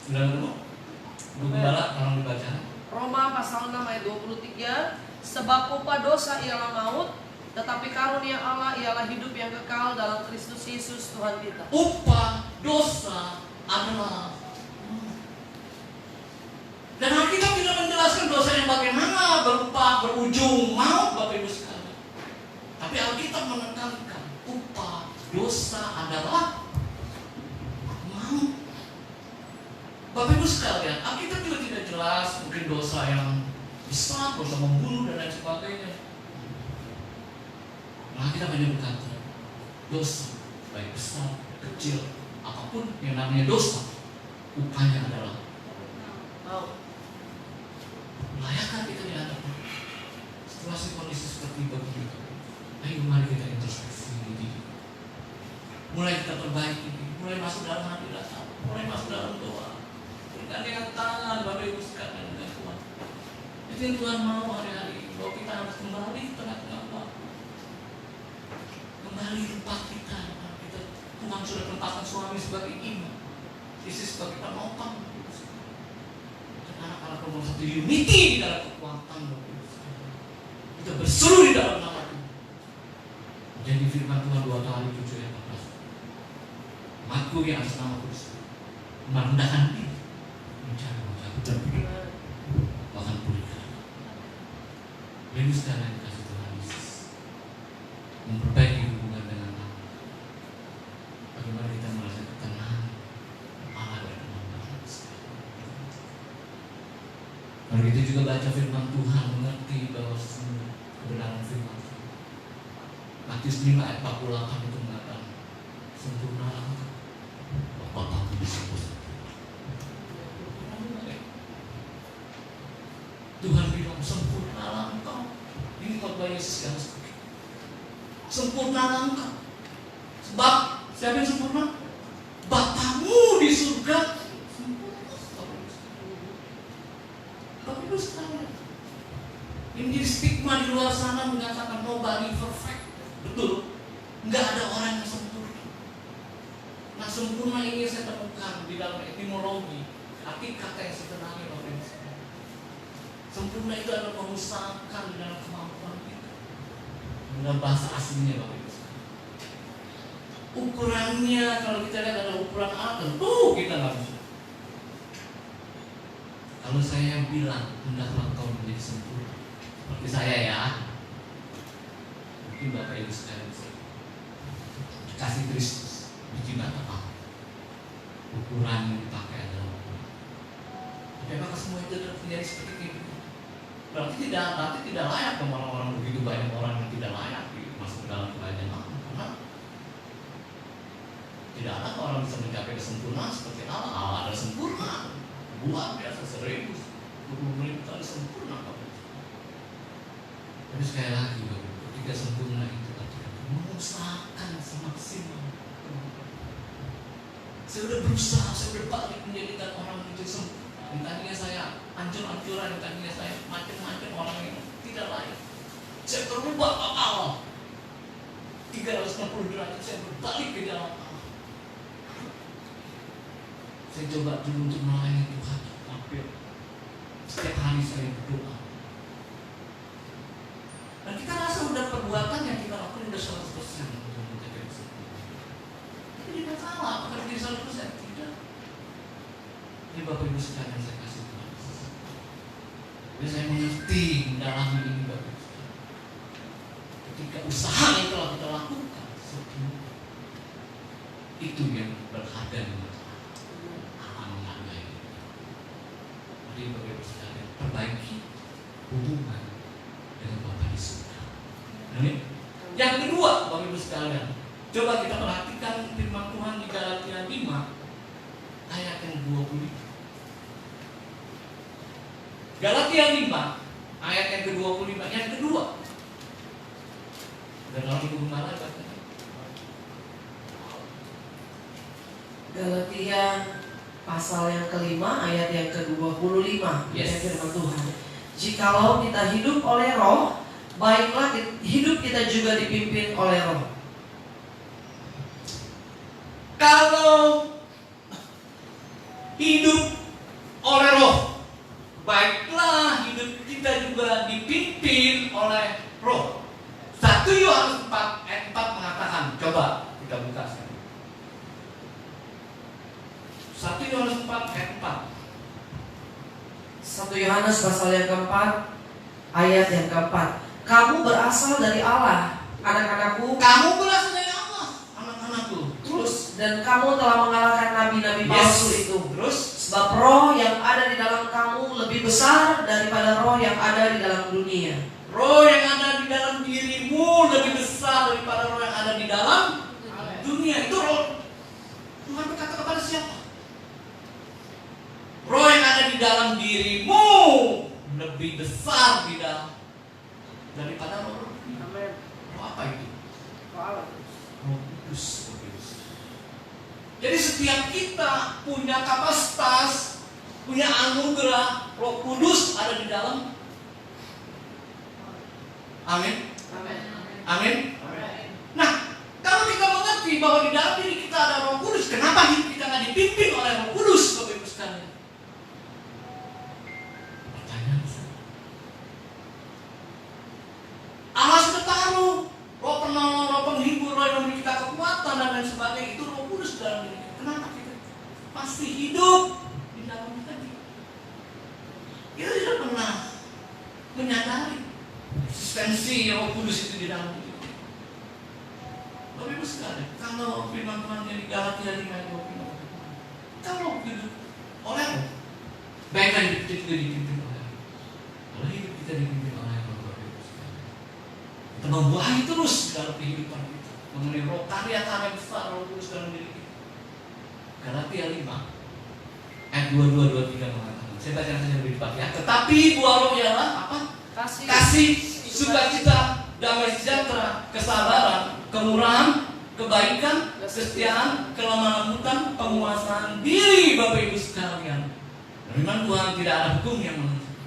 Sudah ketemu? Bu Gembala, tolong dibaca. Roma pasal 6 ayat 23. Sebab upah dosa ialah maut, tetapi karunia Allah ialah hidup yang kekal dalam Kristus Yesus Tuhan kita. Upah dosa adalah maut. Dan Alkitab tidak menjelaskan dosa yang bagaimana berupa berujung maut Bapak Ibu sekalian. Tapi Alkitab menekankan upah dosa adalah maut. Bapak Ibu sekalian, Alkitab juga tidak jelas mungkin dosa yang besar, dosa membunuh dan lain sebagainya. Nah, kita hanya berkata dosa baik besar, kecil, apapun yang namanya dosa, upahnya adalah Maut. layakkah kita dihadapan situasi kondisi seperti begitu? Ayo mari kita introspeksi diri. Mulai kita perbaiki, mulai masuk dalam hati kita, mulai masuk dalam doa. Bergandengan tangan Bapak Ibu sekalian dengan Tuhan. Itu yang Tuhan mau hari-hari ini, bahwa kita harus kembali ke tengah-tengah waktu. Kembali tempat kita. Tuhan sudah tempatkan suami sebagai imam, istri sebagai penopang. Anak-anak nomor satu unity di dalam kekuatan Bapak Ibu sekalian. Kita berseru di dalam nama Tuhan. Jadi firman Tuhan 2 kali 7 ayat 14. Aku yang atas nama Kristus merendahkan diri, mencari wajah dan bahkan pulihkan. Ini sekalian kasih Tuhan Yesus memperbaiki hubungan dengan Allah. Bagaimana kita merasa ketenangan Allah dan Allah sekalian. Mari kita juga baca firman Tuhan, mengerti bahwa sesungguhnya kebenaran firman Tuhan. Matius 5 ayat 48 itu mengatakan sempurna Bapa kamu disebut. Tuhan bilang sempurnalah engkau. Ini khotbah Yesus yang seperti itu. Sempurnalah engkau. Sebab siapa yang sempurna? Bapamu di surga sempurna. Bapak Ibu sekalian, ini menjadi stigma di luar sana mengatakan nobody perfect. Betul, nggak ada orang yang sempurna. Nah, sempurna ini saya temukan di dalam etimologi, arti kata yang sebenarnya Bapak Ibu sekalian. Sempurna itu adalah mengusahakan di dalam kemampuan kita. Dalam bahasa aslinya Bapak Ibu sekalian. Ukurannya kalau kita lihat adalah ukuran A, tentu kita nggak bisa. Kalau saya bilang hendaklah kau menjadi sempurna, seperti saya ya. Mungkin Bapak Ibu sekalian bisa kasih Kristus di jimat apa? Ukuran yang dipakai adalah ukuran. Tapi apakah semua itu terjadi seperti itu? Berarti tidak layak dong orang-orang begitu banyak orang yang tidak layak masuk dalam kerajaan Allah. Karena tidak ada orang bisa mencapai kesempurnaan seperti Allah. Allah ada sempurna, luar biasa 1000 kali sempurna. Tapi sekali lagi, ketika sempurna itu artinya mengusahakan semaksimal. Saya sudah berusaha, saya sudah balik menjadikan orang itu sempurna. Yang tadinya saya ancur-ancuran, yang tadinya saya macam-macam orang yang tidak layak. Saya berubah total 360 derajat, saya berbalik ke dalam Allah. Saya coba dulu untuk melayani Tuhan. Hampir setiap hari saya berdoa. Dan kita rasa udah perbuatan yang kita lakukan udah 100% untuk mencapai kesempurnaan. Tapi tidak salah, apakah jadi 100%? Tidak. Ini Bapak Ibu sekalian saya kasih Tuhan. Jadi saya mengerti mendalami ini Bapak Ibu sekalian. Ketika usaha yang telah kita lakukan sebelum itu yang berharga dengan Allah menghargai. Jadi Bapak Ibu sekalian, perbaiki hubungan dengan Bapa di surga. Amin. Yang kedua, Bapak Ibu sekalian, coba kita perhatikan firman Tuhan di Galatia 5 ayat yang 25. Galatia 5 ayat yang ke-25. Yang kedua, dan orang ibu kemana katanya? Galatia pasal yang kelima ayat yang ke-25. Yes. Firman Tuhan. Jikalau kita hidup oleh Roh, baiklah hidup kita juga dipimpin oleh Roh. Kalau hidup oleh Roh, baiklah hidup kita juga dipimpin oleh Roh. 1 Yohanes 4 ayat 4 mengatakan, coba kita buka sekarang. 1 Yohanes 4 ayat 4. 1 Yohanes pasal yang keempat ayat yang keempat. Kamu berasal dari Allah, anak-anakku. Kamu berasal dari Allah, anak-anakku. Terus, Dan kamu telah mengalahkan nabi-nabi palsu itu. Terus, Sebab roh yang ada di dalam kamu lebih besar daripada roh yang ada di dalam dunia. roh yang ada di dalam dirimu lebih besar daripada roh yang ada di dalam dunia. Itu roh. Tuhan berkata kepada siapa? Roh yang ada di dalam dirimu lebih besar di dalam daripada roh. Amin. Roh apa itu? Allah. Roh Kudus. Jadi setiap kita punya kapasitas, punya anugerah, Roh Kudus ada di dalam. Amin. Amin. Nah, kalau kita mengerti bahwa di dalam diri kita ada Roh Kudus, kenapa hidup kita nggak dipimpin oleh Roh Kudus, Bapak Ibu sekalian? Pertanyaan saya. Allah sudah taruh Roh penolong, Roh penghibur, Roh yang memberi kita kekuatan dan lain sebagainya, itu Roh Kudus dalam diri kita. Kenapa kita pasti hidup di dalam kita? Kita tidak pernah menyadari eksistensi Roh Kudus itu di dalam diri kita. Bapak Ibu sekalian, kalau firman Tuhan yang di Galatia 5 ayat 20, kalau hidup oleh Roh, baiklah hidup kita juga dipimpin oleh Roh. Kalau hidup kita dipimpin oleh Roh, Bapak Ibu sekalian, kita membuahi terus di dalam kehidupan kita mengenai Roh, karya-karya besar Roh Kudus dalam diri kita. Galatia 5 ayat 22-23 mengatakan, saya bacakan saja lebih cepat ya. Tetapi buah Roh ialah apa? Kasih, sukacita, damai sejahtera, kesabaran, kemurahan, kebaikan, kesetiaan, kelemah lembutan, penguasaan diri, Bapak Ibu sekalian. Memang Tuhan tidak ada hukum yang menentukan.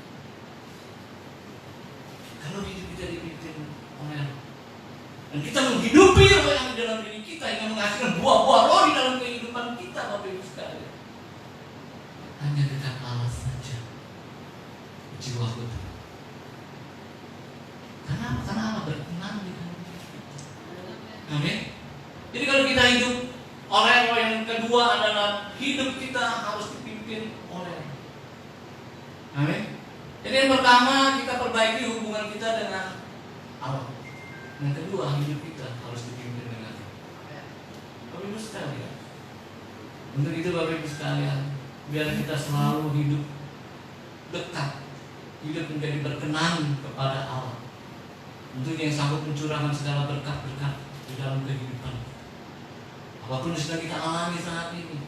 Kalau hidup kita dipimpin oleh Roh, dan kita menghidupi Roh yang di dalam diri kita, yang menghasilkan buah-buah Roh di dalam kehidupan kita, Bapak Ibu sekalian. Hanya dekat Allah saja jiwa kita. Karena Allah berkenan di dalam diri kita. Amin. Jadi kalau kita hidup oleh Roh, yang kedua adalah hidup kita harus dipimpin oleh Roh. Amin. Jadi yang pertama, kita perbaiki hubungan kita dengan Allah. Yang kedua, hidup kita harus dipimpin dengan Roh. Bapak Ibu sekalian, untuk itu Bapak Ibu sekalian, biar kita selalu hidup dekat, hidup menjadi berkenan kepada Allah. Untuk yang sanggup mencurahkan segala berkat-berkat di dalam kehidupan. Apapun yang sedang kita alami saat ini,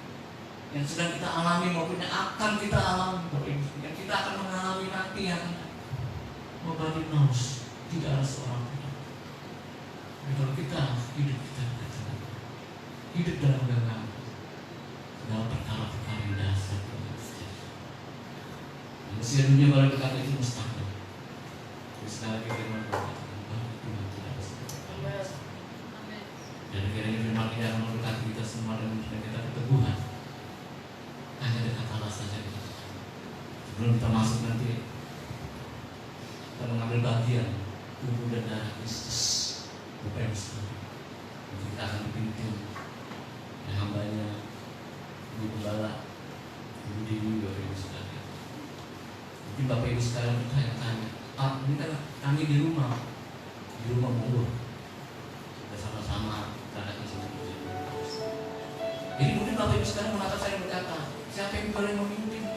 yang sedang kita alami maupun yang akan kita alami, yang kita akan mengalami nanti yang nobody knows, tidak ada seorang pun. Kalau kita hidup dalam genggaman dalam perkara-perkara yang dasar, manusia dunia baru berkata itu mustahil. Sekali lagi firman Tuhan. Dan kiranya firman ini akan memberkati kita semua dan memberikan kita keteguhan. Hanya dekat Allah saja. Sebelum kita masuk nanti, kita mengambil bagian tubuh dan darah Kristus. Bapak Ibu sekalian, kita akan dipimpin oleh hambanya, Ibu Gembala, Ibu Dewi, Bapak Ibu sekalian. Mungkin Bapak Ibu sekalian bertanya-tanya, Pak, ini kan kami di rumah mulu. Kita sama-sama terhadap sesuatu. Jadi mungkin Bapak Ibu sekarang menatap saya berkata, siapa yang boleh memimpin?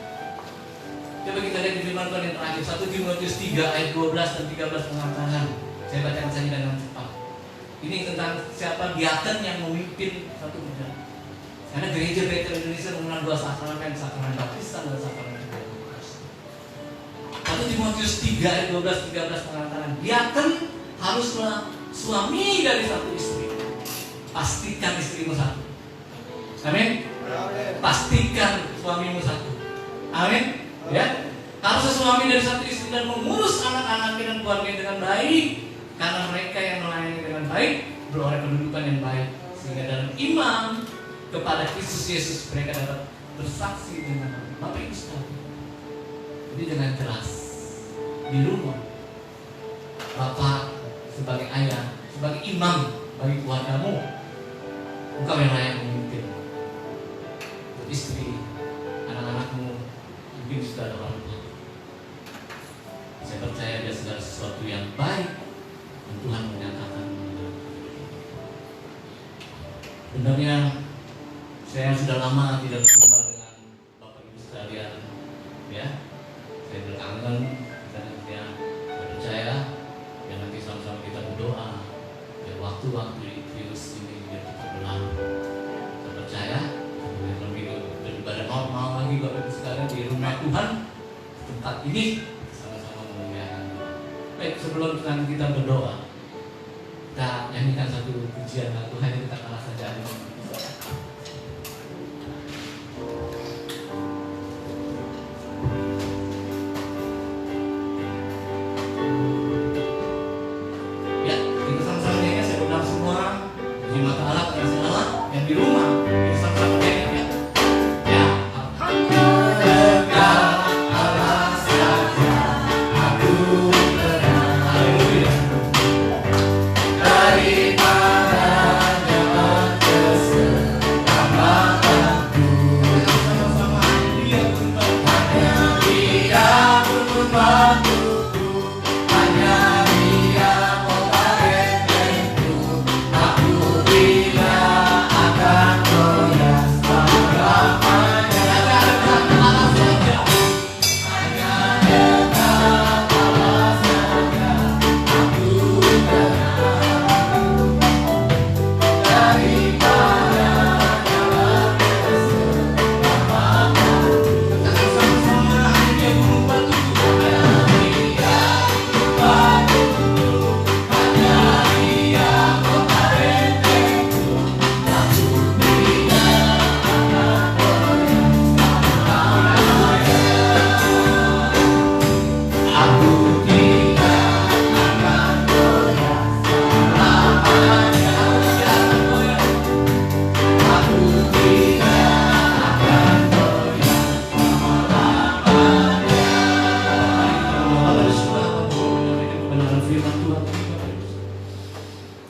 Coba kita lihat di firman Tuhan yang terakhir, 1 Timotius 3 ayat 12 dan 13 mengatakan, saya bacakan saja dengan cepat. Ini tentang siapa diaken yang memimpin satu gereja. Karena gereja Bethel Indonesia mengenal 2 sakramen, sakramen baptisan dan sakramen Pentekoste. 1 Timotius 3 ayat 12-13 mengatakan, diaken haruslah suami dari satu istri. Pastikan istrimu satu. Amin. Pastikan suamimu satu. Amin. Ya. Harusnya suami dari satu istri dan mengurus anak-anaknya dan keluarga dengan baik, karena mereka yang melayani dengan baik beroleh kedudukan yang baik, sehingga dalam iman kepada Kristus Yesus mereka dapat bersaksi dengan Bapak Ibu sekalian. Jadi dengan jelas di rumah Bapak sebagai ayah, sebagai imam bagi keluargamu, engkau yang layak memimpin. Untuk istri, anak-anakmu mungkin sudah ada orang tua. Saya percaya dia segala sesuatu yang baik dan Tuhan menyatakan. Sebenarnya saya sudah lama tidak berjumpa dengan Bapak Ibu sekalian, ya. Saya berkangen dan saya percaya ya nanti sama-sama kita berdoa biar waktu-waktu virus ini biar cepat berlalu. Saya percaya lebih beribadah normal lagi Bapak Ibu sekalian di rumah Tuhan tempat ini sama-sama memuliakan Tuhan. Baik, sebelum nanti kita berdoa, kita nyanyikan satu pujian lagu, hanya kita kalah saja. Ya, kita sama-sama nyanyi. Saya undang semua di mata Allah, kasih Allah yang di rumah, kita sama-sama nyanyi ya. Ya,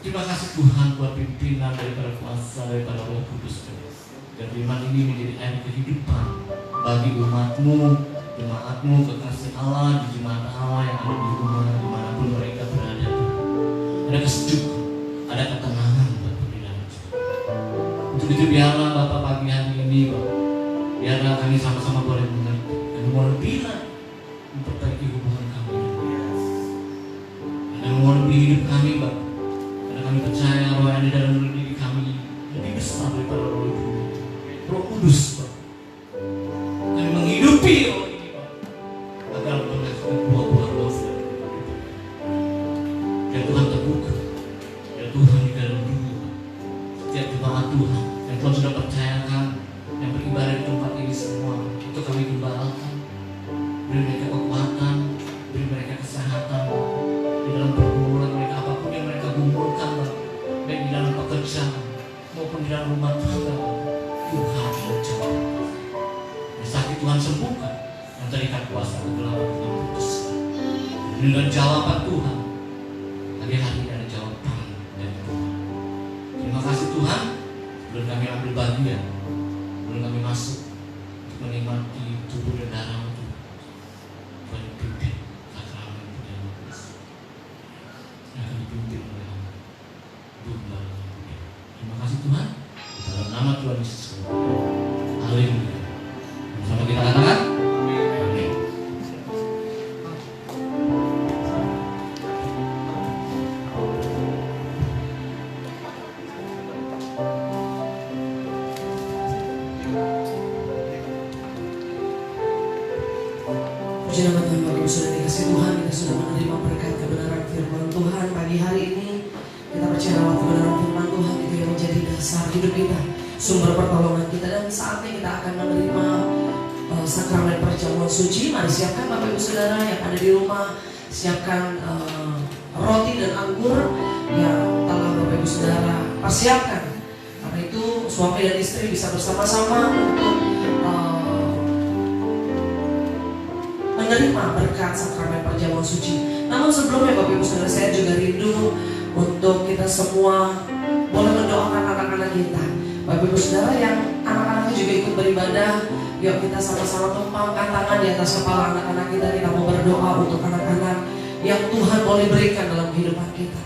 terima kasih Tuhan buat pimpinan daripada kuasa daripada Roh Kudus. Dan firman ini menjadi air kehidupan bagi umatmu, jemaatmu, kekasih Allah, di jemaat Allah yang ada di rumah, dimanapun mereka berada. Ada kesejukan, ada ketenangan Bapak di dalam jiwa. Untuk itu biarlah Bapak pagi hari ini, Bapak, biarlah kami sama-sama boleh mengerti dan mau lebih lagi memperbaiki hubungan kami dan mau lebih hidup kami, Bapak. Kami percaya roh yang di dalam diri kami lebih besar daripada roh itu. Roh Kudus, Pak. Kami menghidupi roh ini, Pak, agar menghasilkan buah-buah roh dalam hidup kami. Dan Tuhan terbuka, dan Tuhan di dalam diri setiap jemaat Tuhan yang Tuhan sudah percayakan yang beribadah di tempat ini semua untuk kami gembalakan, beri mereka kekuatan, beri mereka kesehatan di dalam pergumulan mereka, apapun yang mereka gumulkan, baik di dalam pekerjaan maupun di dalam rumah tangga. Tuhan menjawab. Yang sakit Tuhan sembuhkan, yang terikat kuasa kegelapan Tuhan putuskan. Dengan jawaban Tuhan, tadi hari ini ada jawaban dari Tuhan. Terima kasih Tuhan, sebelum kami ambil bagian, sebelum kami masuk untuk menikmati tubuh dan darah Tuhan, Tuhan dipimpin sakramen dan Kristus yang akan dipimpin oleh Allah. Terima kasih Tuhan, dalam nama Tuhan Yesus. Haleluya. Sama kita katakan, amin. Puji nama Tuhan, Bapak Ibu sudah dikasih Tuhan, kita sudah menerima berkat kebenaran firman Tuhan pagi hari ini. Kita percaya bahwa kebenaran firman Tuhan itu yang menjadi dasar hidup kita. sumber pertolongan kita. Dan saatnya kita akan menerima sakramen perjamuan suci. Mari siapkan Bapak Ibu Saudara yang ada di rumah, siapkan roti dan anggur yang telah Bapak Ibu Saudara persiapkan. Karena itu suami dan istri bisa bersama-sama untuk menerima berkat sakramen perjamuan suci. Namun sebelumnya Bapak Ibu Saudara, saya juga rindu untuk kita semua boleh mendoakan anak-anak kita. Bapak Ibu Saudara yang anak-anaknya juga ikut beribadah, yuk kita sama-sama tumpangkan tangan di atas kepala anak-anak kita. Kita mau berdoa untuk anak-anak yang Tuhan boleh berikan dalam kehidupan kita.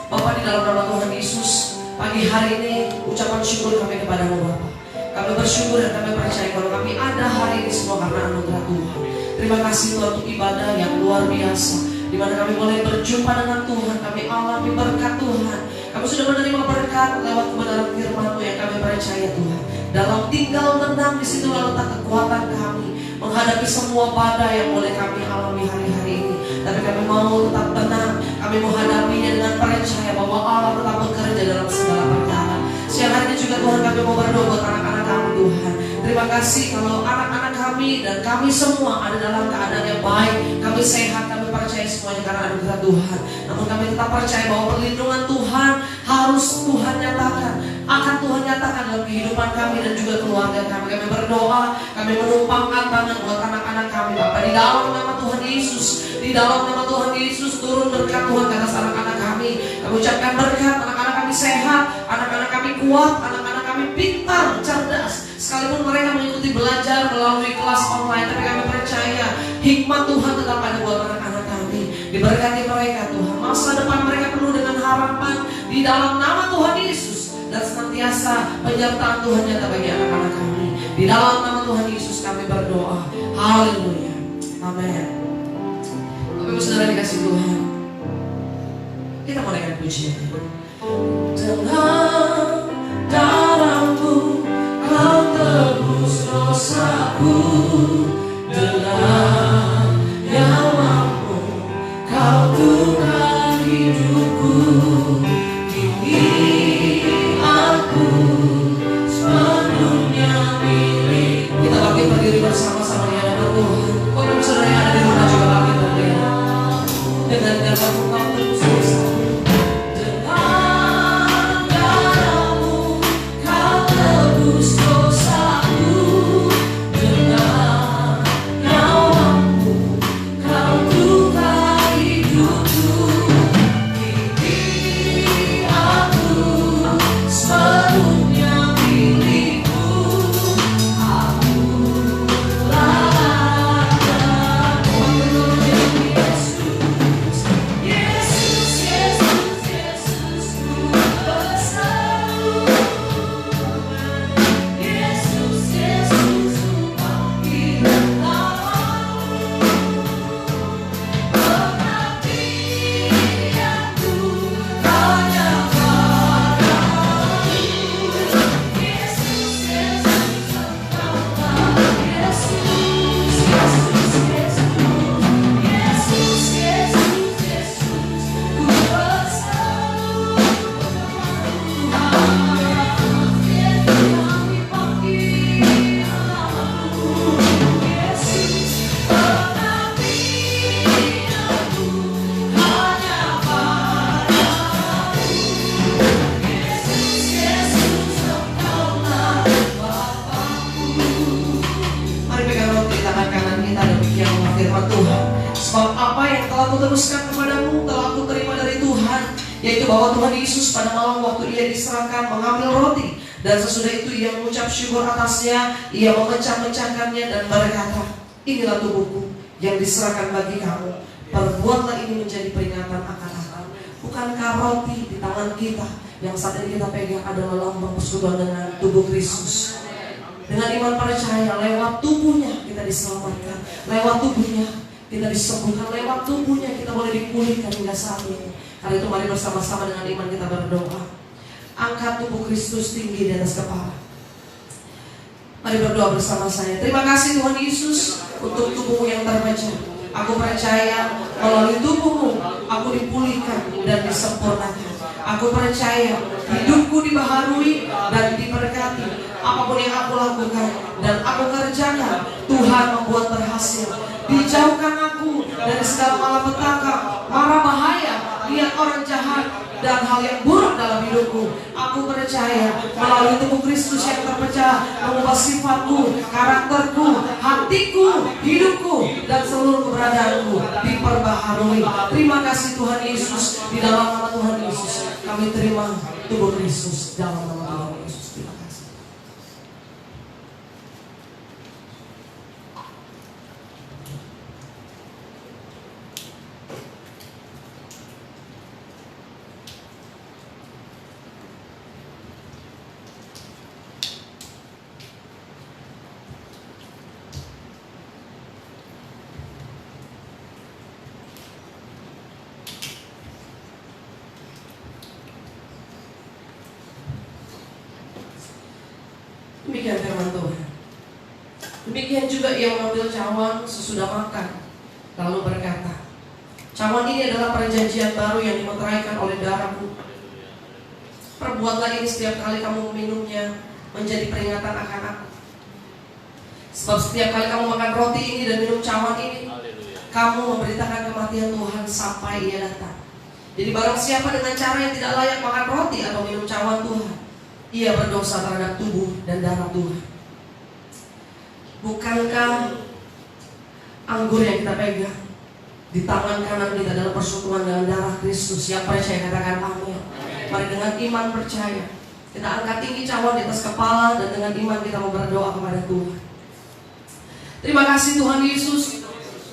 Bapak, di dalam nama Tuhan Yesus, pagi hari ini ucapan syukur kami kepada-Mu Bapak. Kami bersyukur dan kami percaya kalau kami ada hari ini semua karena anugerah Tuhan. Terima kasih Tuhan untuk ibadah yang luar biasa, di mana kami boleh berjumpa dengan Tuhan. Kami alami berkat Tuhan. Kami sudah menerima berkat lewat kebenaran firman-Mu yang kami percaya Tuhan. Dalam tinggal tenang di situ letak kekuatan kami menghadapi semua badai yang boleh kami alami hari-hari ini. Tapi kami mau tetap tenang. Kami menghadapinya dengan percaya bahwa Allah tetap bekerja dalam segala perkara. Siang hari ini juga Tuhan kami mau berdoa buat anak-anak kami Tuhan. Terima kasih kalau anak-anak kami dan kami semua ada dalam keadaan yang baik. Kami sehat, kami percaya semuanya karena anugerah Tuhan. Namun kami tetap percaya bahwa perlindungan Tuhan harus Tuhan nyatakan, akan Tuhan nyatakan dalam kehidupan kami dan juga keluarga kami. Kami berdoa, kami menumpangkan tangan buat anak-anak kami Bapak. Di dalam nama Tuhan Yesus, di dalam nama Tuhan Yesus, turun berkat Tuhan ke atas anak-anak kami. Kami ucapkan berkat, anak-anak kami sehat, anak-anak kami kuat, anak-anak kami pintar, cerdas. Sekalipun mereka mengikuti belajar melalui kelas online, tapi kami percaya hikmat Tuhan tetap ada buat anak-anak kami. Diberkati mereka Tuhan, masa depan mereka penuh dengan harapan di dalam nama Tuhan Yesus. Dan senantiasa penyertaan Tuhan nyata bagi anak-anak kami. Di dalam nama Tuhan Yesus kami berdoa. Haleluya. Amin. Bapak Ibu Saudara dikasih Tuhan, kita mulaikan pujian. Dengan darah-Mu Kau tebus dosaku, dengan nyawa-Mu Kau tukar hidupku. Kini aku sepenuhnya milik. Kita bangkit berdiri bersama-sama di hadapan Tuhan. Bapak Saudara yang ada di rumah juga bangkit berdiri. Dengan darah-Mu Kau tebus dosaku. Kuteruskan kepadamu telah aku terima dari Tuhan, yaitu bahwa Tuhan Yesus pada malam waktu ia diserahkan mengambil roti, dan sesudah itu ia mengucap syukur atasnya, ia memecah-mecahkannya dan berkata, inilah tubuhku yang diserahkan bagi kamu, perbuatlah ini menjadi peringatan akan aku. Bukankah roti di tangan kita yang saat ini kita pegang adalah lambang persekutuan dengan tubuh Kristus? Dengan iman percaya, lewat tubuhnya kita diselamatkan, lewat tubuhnya kita disembuhkan, lewat tubuhnya kita boleh dipulihkan hingga saat ini. Karena itu mari bersama-sama dengan iman kita berdoa. Angkat tubuh Kristus tinggi di atas kepala. Mari berdoa bersama saya. Terima kasih Tuhan Yesus untuk tubuhmu yang terpecah. Aku percaya melalui tubuhmu aku dipulihkan dan disempurnakan. Aku percaya hidupku dibaharui dan diberkati. Apapun yang aku lakukan dan aku kerjakan, Tuhan membuat berhasil. Dijauhkan aku dari segala malapetaka, mara bahaya, lihat orang jahat, dan hal yang buruk dalam hidupku. Aku percaya melalui tubuh Kristus yang terpecah mengubah sifatku, karakterku, hatiku, hidupku, dan seluruh keberadaanku diperbaharui. Terima kasih Tuhan Yesus. Di dalam nama Tuhan Yesus kami terima tubuh Kristus. Dalam nama Tuhan Yesus. Terima kasih. Demikian firman Tuhan. Demikian juga ia mengambil cawan sesudah makan, lalu berkata, cawan ini adalah perjanjian baru yang dimeteraikan oleh darahku. Perbuatlah ini setiap kali kamu meminumnya, menjadi peringatan akan aku. Sebab setiap kali kamu makan roti ini dan minum cawan ini, kamu memberitakan kematian Tuhan sampai ia datang. Jadi barang siapa dengan cara yang tidak layak makan roti atau minum cawan Tuhan, ia berdosa terhadap tubuh dan darah Tuhan. Bukankah anggur yang kita pegang di tangan kanan kita adalah persekutuan dengan darah Kristus? Yang percaya katakan amin. Mari dengan iman percaya kita angkat tinggi cawan di atas kepala, dan dengan iman kita mau berdoa kepada Tuhan. Terima kasih Tuhan Yesus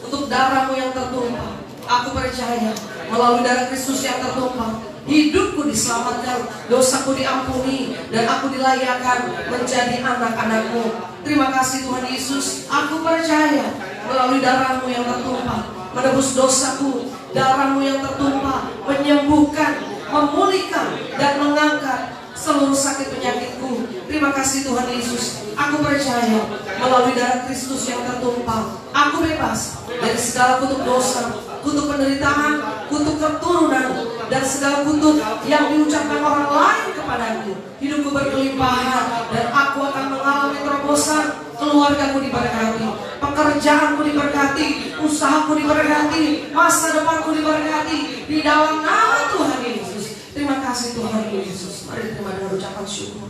untuk darah-Mu yang tertumpah. Aku percaya melalui darah Kristus yang tertumpah, hidupku diselamatkan, dosaku diampuni, dan aku dilayakkan menjadi anak-anak-Mu. Terima kasih Tuhan Yesus. Aku percaya melalui darah-Mu yang tertumpah menebus dosaku. Darah-Mu yang tertumpah menyembuhkan, memulihkan, dan mengangkat seluruh sakit penyakitku. Terima kasih Tuhan Yesus. Aku percaya melalui darah Kristus yang tertumpah, aku bebas dari segala kutuk dosa, kutuk penderitaan, kutuk keturunan, dan segala kutuk yang diucapkan orang lain kepadaku. Hidupku berkelimpahan, dan aku akan mengalami terobosan. Keluargaku diberkati, pekerjaanku diberkati, usahaku diberkati, masa depanku diberkati di dalam nama Tuhan Yesus. Terima kasih Tuhan Yesus. Mari terima dengan ucapan syukur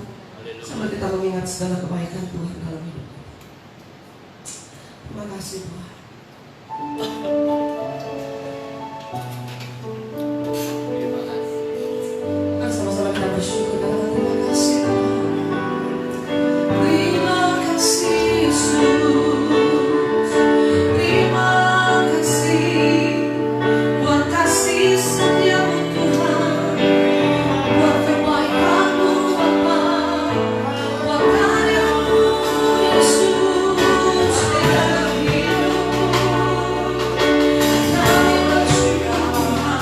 sambil kita mengingat segala kebaikan Tuhan dalam hidup. Terima kasih Tuhan. Mari sama-sama kita bersyukur dan terima kasih Tuhan. Terima kasih Yesus. Terima kasih buat kasih setiamu Tuhan, buat kebaikan-Mu Bapa, buat karya-Mu Yesus di dalam hidupku. Kami bersyukur Tuhan.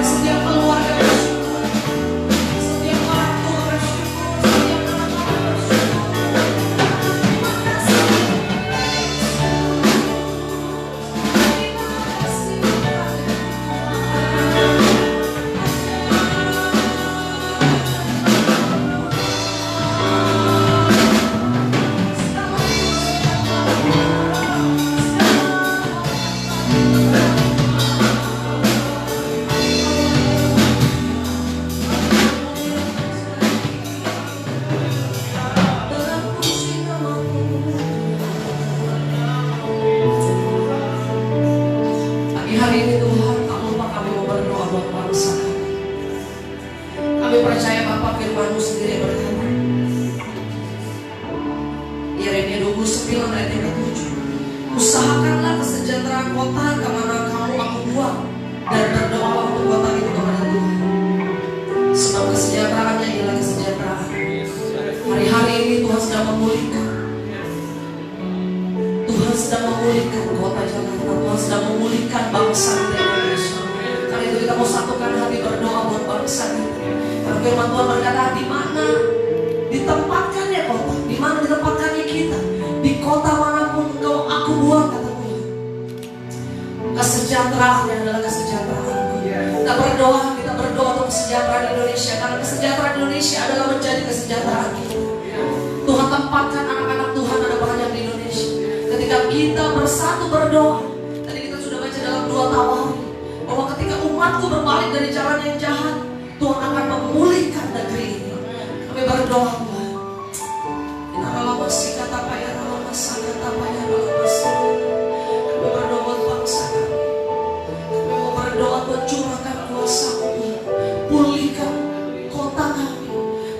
Setiap keluarga bersyukur, setiap orang tua bersyukur, setiap anak-anak bersyukur. Terima kasih Pagi hari ini Tuhan, tak lupa kami mau berdoa buat bangsa kami. Kami percaya Bapak firman-Mu sendiri berkata, Yeremia 29 ayat yang ke-7, usahakanlah kesejahteraan kota kemana kamu aku buang, dan berdoalah untuk kota itu kepada Tuhan, sebab kesejahteraannya ialah kesejahteraan. Hari-hari ini Tuhan sedang memulihkan sedang memulihkan kota Jakarta, Tuhan sedang memulihkan bangsa kita Indonesia. Karena itu kita mau satukan hati berdoa buat bangsa kita. Karena firman Tuhan berkata, di mana ditempatkannya kota, di mana ditempatkannya kita, di kota manapun engkau aku buang, kata Tuhan. Kesejahteraan yang adalah kesejahteraanku. Kita berdoa untuk kesejahteraan Indonesia, karena kesejahteraan Indonesia adalah menjadi kesejahteraan kita. Tuhan tempatkan anak-anak Tuhan ada banyak di Indonesia. Ketika kita bersatu berdoa, tadi kita sudah baca dalam 2 Tawari, bahwa ketika umatku berbalik dari jalan yang jahat, Tuhan akan memulihkan negeri ini. Kami berdoa Tuhan. Kami berdoa buat bangsa kami. Kami mau berdoa buat curahkan kuasa-Mu Tuhan. Pulihkan kota kami,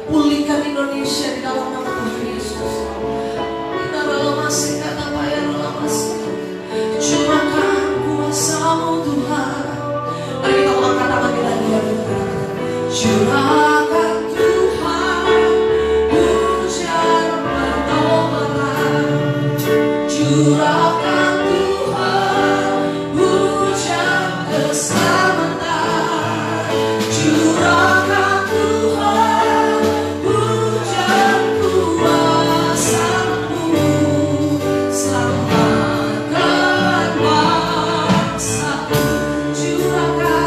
pulihkan Indonesia di dalam nama Tuhan Yesus. Curahkan kuasa-Mu Tuhan. Mari kita angkat tangan kita lagi. Curahkan Tuhan hujan pertobatan. Curahkan Tuhan hujan keselamatan. Curahkan Tuhan hujan kuasa-Mu. Selamatkan bangsa-Ku. Curahkan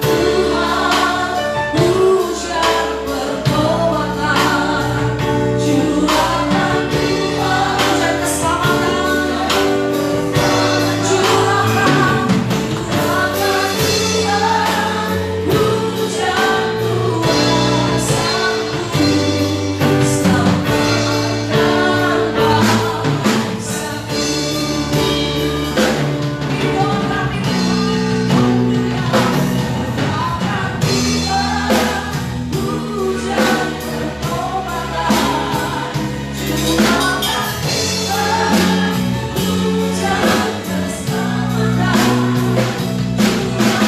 Tuhan hujan pertobatan. Curahkan Tuhan hujan keselamatan.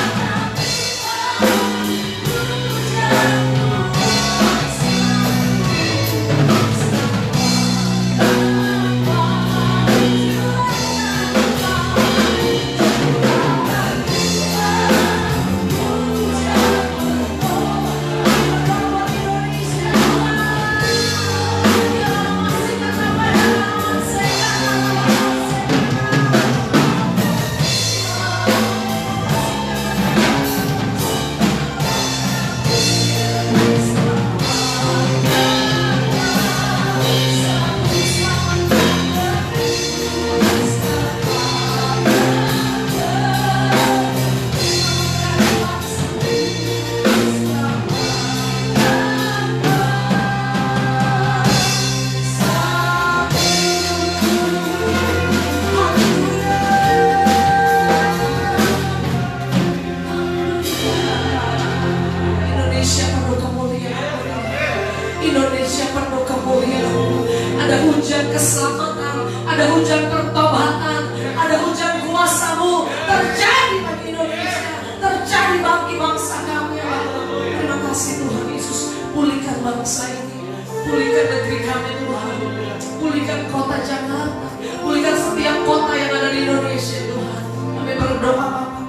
Curahkan Tuhan hujan kuasa-Mu. Selamatkan bangsa-Ku. Indonesia penuh kemuliaan. Indonesia penuh kemuliaan. Ada hujan keselamatan, ada hujan pertobatan, ada hujan kuasa-Mu terjadi bagi Indonesia, terjadi bagi bangsa kami. Terima kasih Tuhan Yesus. Pulihkan bangsa ini, pulihkan negeri kami Tuhan, pulihkan kota Jakarta, pulihkan setiap kota yang ada di Indonesia Tuhan. Kami berdoa Bapak,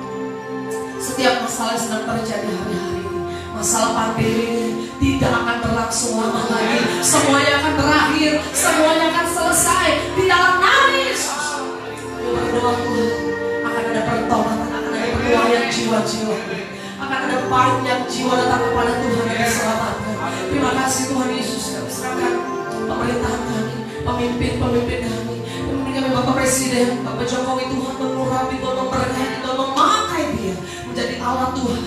setiap masalah yang sedang terjadi hari-hari ini, masalah pandemi ini tidak akan berlangsung lama lagi. Semuanya akan berakhir, semuanya akan selesai di dalam nama Yesus. Kami berdoa Tuhan, akan ada pertobatan, akan ada penuaian jiwa-jiwa, akan ada banyak jiwa datang kepada Tuhan yang diselamatkan. Terima kasih Tuhan Yesus. Kami serahkan pemerintahan kami, pemimpin-pemimpin kami, pemimpin kami Bapak Presiden, Bapak Jokowi. Tuhan mengurapi, Tuhan memberkati, Tuhan memakai dia menjadi alat Tuhan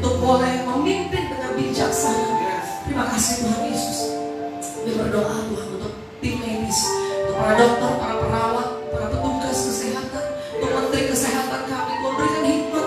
untuk boleh memimpin dengan bijaksana. Terima kasih Tuhan Yesus. Kami berdoa Tuhan untuk tim medis, untuk para dokter, para perawat, para petugas kesehatan, untuk menteri kesehatan kami. Tuhan berikan hikmat,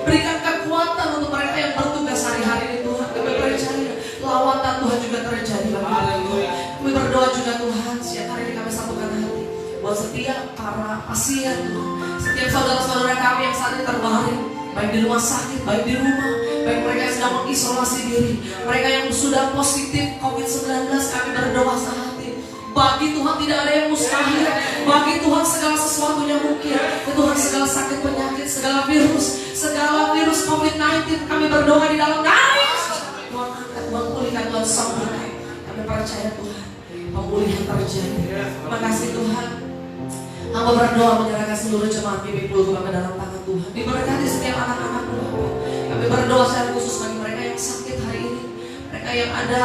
berikan kekuatan untuk mereka yang bertugas hari-hari ini Tuhan. Kami percaya lawatan Tuhan juga terjadi bagi kami. Kami berdoa juga Tuhan, siang hari ini kami satukan hati buat setiap para pasien Tuhan, setiap saudara-saudara kami yang saat ini terbaring, baik di rumah sakit, baik di rumah, baik mereka yang sedang mengisolasi diri, mereka yang sudah positif COVID-19. Kami berdoa saat ini Bagi Tuhan tidak ada yang mustahil. Bagi Tuhan segala sesuatunya mungkin. Ya Tuhan, segala sakit penyakit, segala virus COVID-19 kami berdoa di dalam nama Yesus. Tuhan angkat, Tuhan pulihkan, Tuhan sembuhkan. Kami percaya Tuhan, pemulihan terjadi. Terima kasih Tuhan. Hamba berdoa menyerahkan seluruh jemaat PBPul kami dalam tangan Tuhan. Diberkati setiap anak-anak Tuhan. Kami berdoa secara khusus bagi mereka yang sakit hari ini, mereka yang ada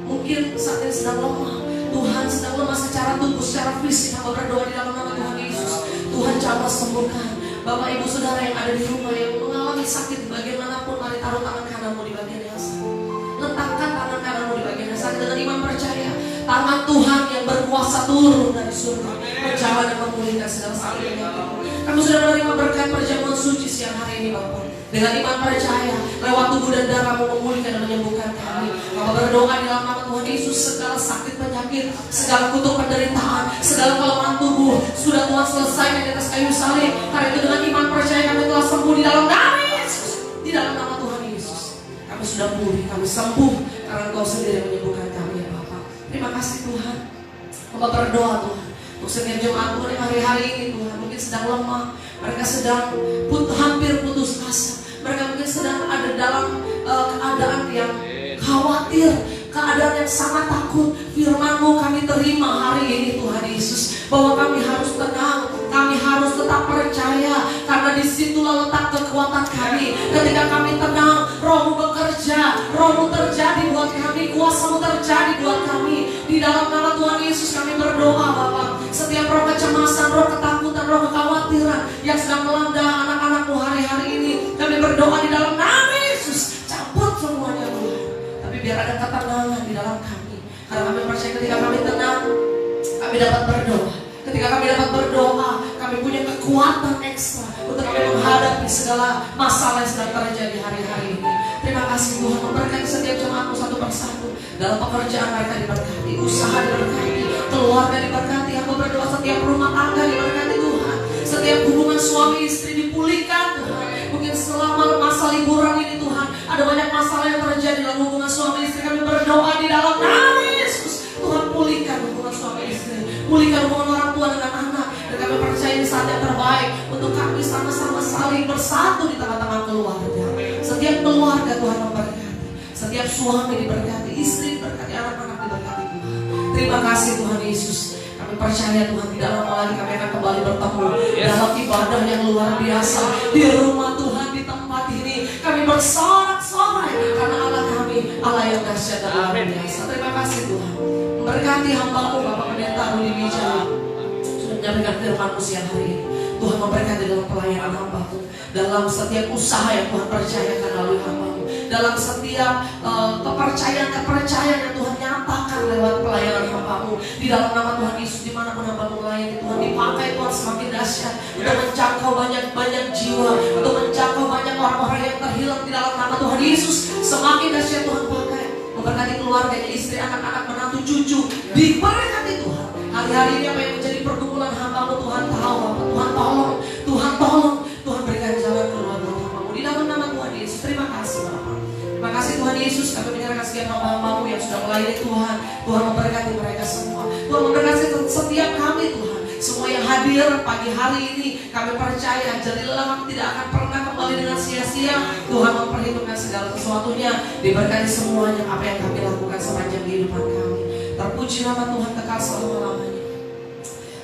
mungkin saat ini sedang lemah. Tuhan sedang lemah secara tubuh, secara fisik. Hamba berdoa di dalam nama Tuhan Yesus. Tuhan jamah sembuhkan. Bapak ibu saudara yang ada di rumah yang mengalami sakit bagaimanapun, mari taruh tangan kananmu di bagian yang sakit. Letakkan tangan kananmu di bagian yang sakit dengan iman percaya. Tangan Tuhan yang berkuasa turun dari surga, menjawab dan memulihkan segala sakit penyakit. Kamu sudah menerima berkat perjamuan suci siang hari ini Bapak. Dengan iman percaya, lewat tubuh dan darahmu memulihkan dan menyembuhkan kami. Maka berdoa di dalam nama Tuhan Yesus, segala sakit penyakit, segala kutuk penderitaan, segala kelemahan tubuh sudah Tuhan selesaikan di atas kayu salib. Karena itu dengan iman percaya kami telah sembuh di dalam nama Yesus. Di dalam nama Tuhan Yesus, kami sudah pulih, kami sembuh karena Engkau sendiri menyembuhkan kami ya Bapak. Terima kasih Tuhan. Maka berdoa Tuhan untuk setiap jemaat Tuhan yang hari-hari ini Tuhan mungkin sedang lemah, mereka sedang hampir putus asa, mereka mungkin sedang ada dalam keadaan yang khawatir, keadaan yang sangat takut. Firman-Mu kami terima hari ini Tuhan Yesus, bahwa kami harus tenang, kami harus tetap percaya, karena disitulah letak kekuatan kami. Ketika kami tenang, Roh-Mu bekerja, Roh-Mu terjadi buat kami, kuasa-Mu terjadi buat kami. Di dalam nama Tuhan Yesus kami berdoa Bapak, setiap roh kecemasan, roh ketakutan, roh kekhawatiran yang sedang melanda anak-anak-Mu hari-hari ini, kami berdoa di dalam nama Yesus, cabut semuanya Tuhan. Tapi biar ada ketenangan di dalam kami, karena kami percaya ketika kami tenang, kami dapat berdoa. Ketika kami dapat berdoa, kami punya kekuatan ekstra untuk kami menghadapi segala masalah yang sedang terjadi hari-hari ini. Terima kasih Tuhan, memberkati setiap jemaat-Mu satu persatu. Dalam pekerjaan mereka diberkati, usaha diberkati, keluarga diberkati. Aku berdoa setiap rumah tangga diberkati Tuhan. Setiap hubungan suami istri dipulihkan Tuhan. Mungkin selama masa liburan ini Tuhan, ada banyak masalah yang terjadi dalam hubungan suami istri. Kami berdoa di dalam nama Yesus, Tuhan pulihkan hubungan suami istri, pulihkan hubungan orang tua dengan anak. Dan kami percaya ini saat yang terbaik untuk kami sama-sama saling bersatu di tengah-tengah keluarga. Setiap keluarga Tuhan memberkati, setiap suami diberkati, istri diberkati, anak-anak diberkati Tuhan. Terima kasih Tuhan Yesus. Kami percaya Tuhan tidak lama lagi kami akan kembali bertemu dalam ibadah yang luar biasa di rumah Tuhan, di tempat ini. Kami bersorak-sorai karena Allah kami Allah yang dahsyat dan luar biasa. Terima kasih Tuhan. Memberkati hamba-Mu Bapak Pendeta Rudi Wijaya sudah menyampaikan firman-Mu siang hari ini. Tuhan memberkati dalam pelayanan hamba-Mu, dalam setiap usaha yang Tuhan percayakan melalui hamba-Mu, dalam setiap kepercayaan yang Tuhan nyatakan lewat pelayanan hamba-Mu. Di dalam nama Tuhan Yesus, dimanapun hamba-Mu melayani Tuhan, dipakai Tuhan semakin dahsyat untuk menjangkau banyak jiwa, untuk menjangkau banyak orang-orang yang terhilang. Di dalam nama Tuhan Yesus, semakin dahsyat Tuhan pakai. Memberkati keluarganya, istri, anak-anak, menantu, cucu, diberkati Tuhan. Hari-hari ini apa yang menjadi pergumulan hamba-Mu Tuhan tahu, Tuhan tolong, Tuhan berikan jalan keluar buat hamba-Mu di dalam nama Tuhan Yesus. Terima kasih Bapak. Terima kasih Tuhan Yesus, kami menyerahkan setiap hamba-Hamba-Mu yang sudah melayani Tuhan. Tuhan memberkati mereka semua. Tuhan memberkati setiap kami Tuhan. Semua yang hadir pagi hari ini, kami percaya jerih lelah tidak akan pernah kembali dengan sia-sia. Tuhan memperhitungkan segala sesuatunya. Diberkati semuanya apa yang kami lakukan sepanjang kehidupan kami. Terpuji nama Tuhan kekal selama-lamanya.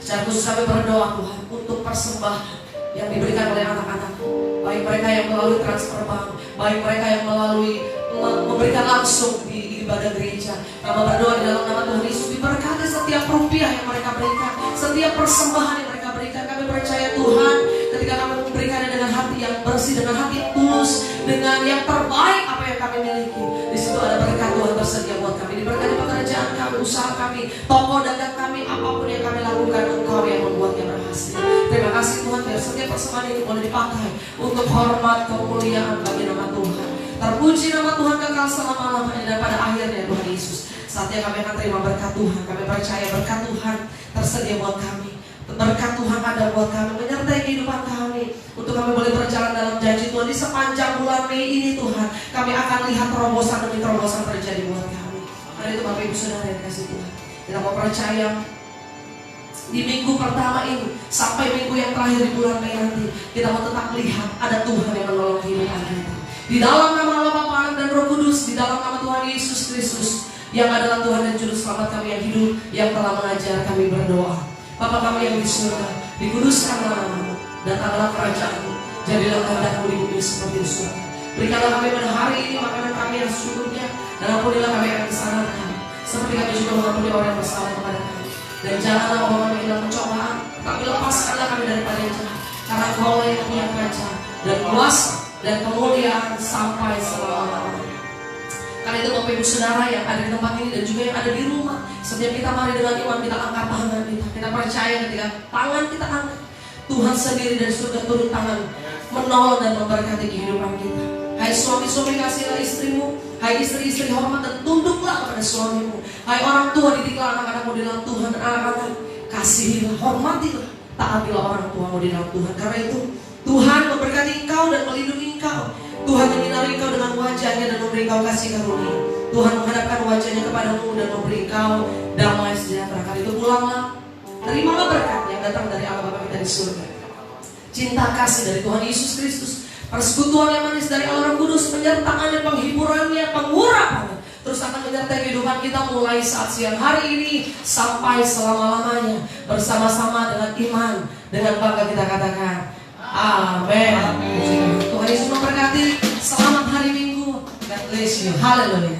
Secara khusus kami berdoa Tuhan untuk persembahan yang diberikan oleh anak-anak-Mu, baik mereka yang melalui transfer bank, baik mereka yang melalui memberikan langsung di ibadah gereja. Kami berdoa di dalam nama Tuhan Yesus, diberkati setiap rupiah yang mereka berikan, setiap persembahan yang mereka berikan. Kami percaya Tuhan, ketika kami memberikannya dengan hati yang bersih, dengan hati yang tulus, dengan yang terbaik apa yang kami miliki, di situ ada berkat Tuhan tersedia buat kami. Diberkati pekerjaan kami, usaha kami, toko dagang kami, apapun yang kami lakukan, Engkau yang membuatnya berhasil. Terima kasih Tuhan, biar setiap persembahan ini boleh dipakai untuk hormat kemuliaan bagi nama Tuhan. Terpuji nama Tuhan kekal selama-lamanya. Dan pada akhirnya Tuhan Yesus, saatnya kami akan terima berkat Tuhan. Kami percaya berkat Tuhan tersedia buat kami. Berkat Tuhan ada buat kami, menyertai kehidupan kami, untuk kami boleh berjalan dalam janji Tuhan. Di sepanjang bulan Mei ini Tuhan, kami akan lihat terobosan demi terobosan terjadi buat kami. Karena itu Bapak Ibu Saudara yang dikasihi Tuhan, Kita mau percaya di minggu pertama ini sampai minggu yang terakhir di bulan Mei nanti, kita mau tetap lihat ada Tuhan yang menolong kehidupan kita. Di dalam nama Allah Bapa, Anak dan Roh Kudus, di dalam nama Tuhan Yesus Kristus yang adalah Tuhan dan Juru Selamat kami yang hidup, yang telah mengajar kami berdoa. Bapa kami yang di surga, dikuduskanlah namamu, datanglah kerajaan-Mu, jadilah kehendak-Mu di bumi seperti di surga. Berikanlah kami pada hari ini makanan kami yang secukupnya, dan ampunilah kami akan kesalahan kami, seperti kami juga mengampuni orang yang bersalah kepada kami. Dan janganlah membawa kami dalam pencobaan, tapi lepaskanlah kami daripada yang jahat. Karena Engkau yang punya kerajaan dan kuasa dan kemuliaan sampai selama-lamanya. Karena itu Bapak Ibu Saudara yang ada di tempat ini dan juga yang ada di rumah, setiap kita mari dengan iman, kita angkat tangan kita. Kita percaya ketika tangan kita angkat, Tuhan sendiri dari surga turun tangan, menolong dan memberkati kehidupan kita. Hai suami-suami, kasihilah istrimu. Hai istri-istri, hormat dan tunduklah kepada suamimu. Hai orang tua, didiklah anak-anakmu di dalam Tuhan. Anak-anak, kasihilah, hormatilah, taatilah orang tuamu di dalam Tuhan. Karena itu Tuhan memberkati engkau dan melindungi engkau. Tuhan menyinari engkau dengan wajahnya dan memberi engkau kasih karunia. Tuhan menghadapkan wajahnya kepadamu dan memberi engkau damai sejahtera. Karena itu pulanglah, terimalah berkat yang datang dari Allah Bapa kita di surga. Cinta kasih dari Tuhan Yesus Kristus, persekutuan yang manis dari Allah Roh Kudus, penyertaannya, penghiburannya, pengurapannya terus akan menyertai kehidupan kita mulai saat siang hari ini sampai selama-lamanya. Bersama-sama dengan iman, dengan bangga kita katakan amin. Tuhan Yesus memberkati. Selamat hari Minggu. God bless you. Haleluya.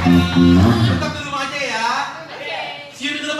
Tetap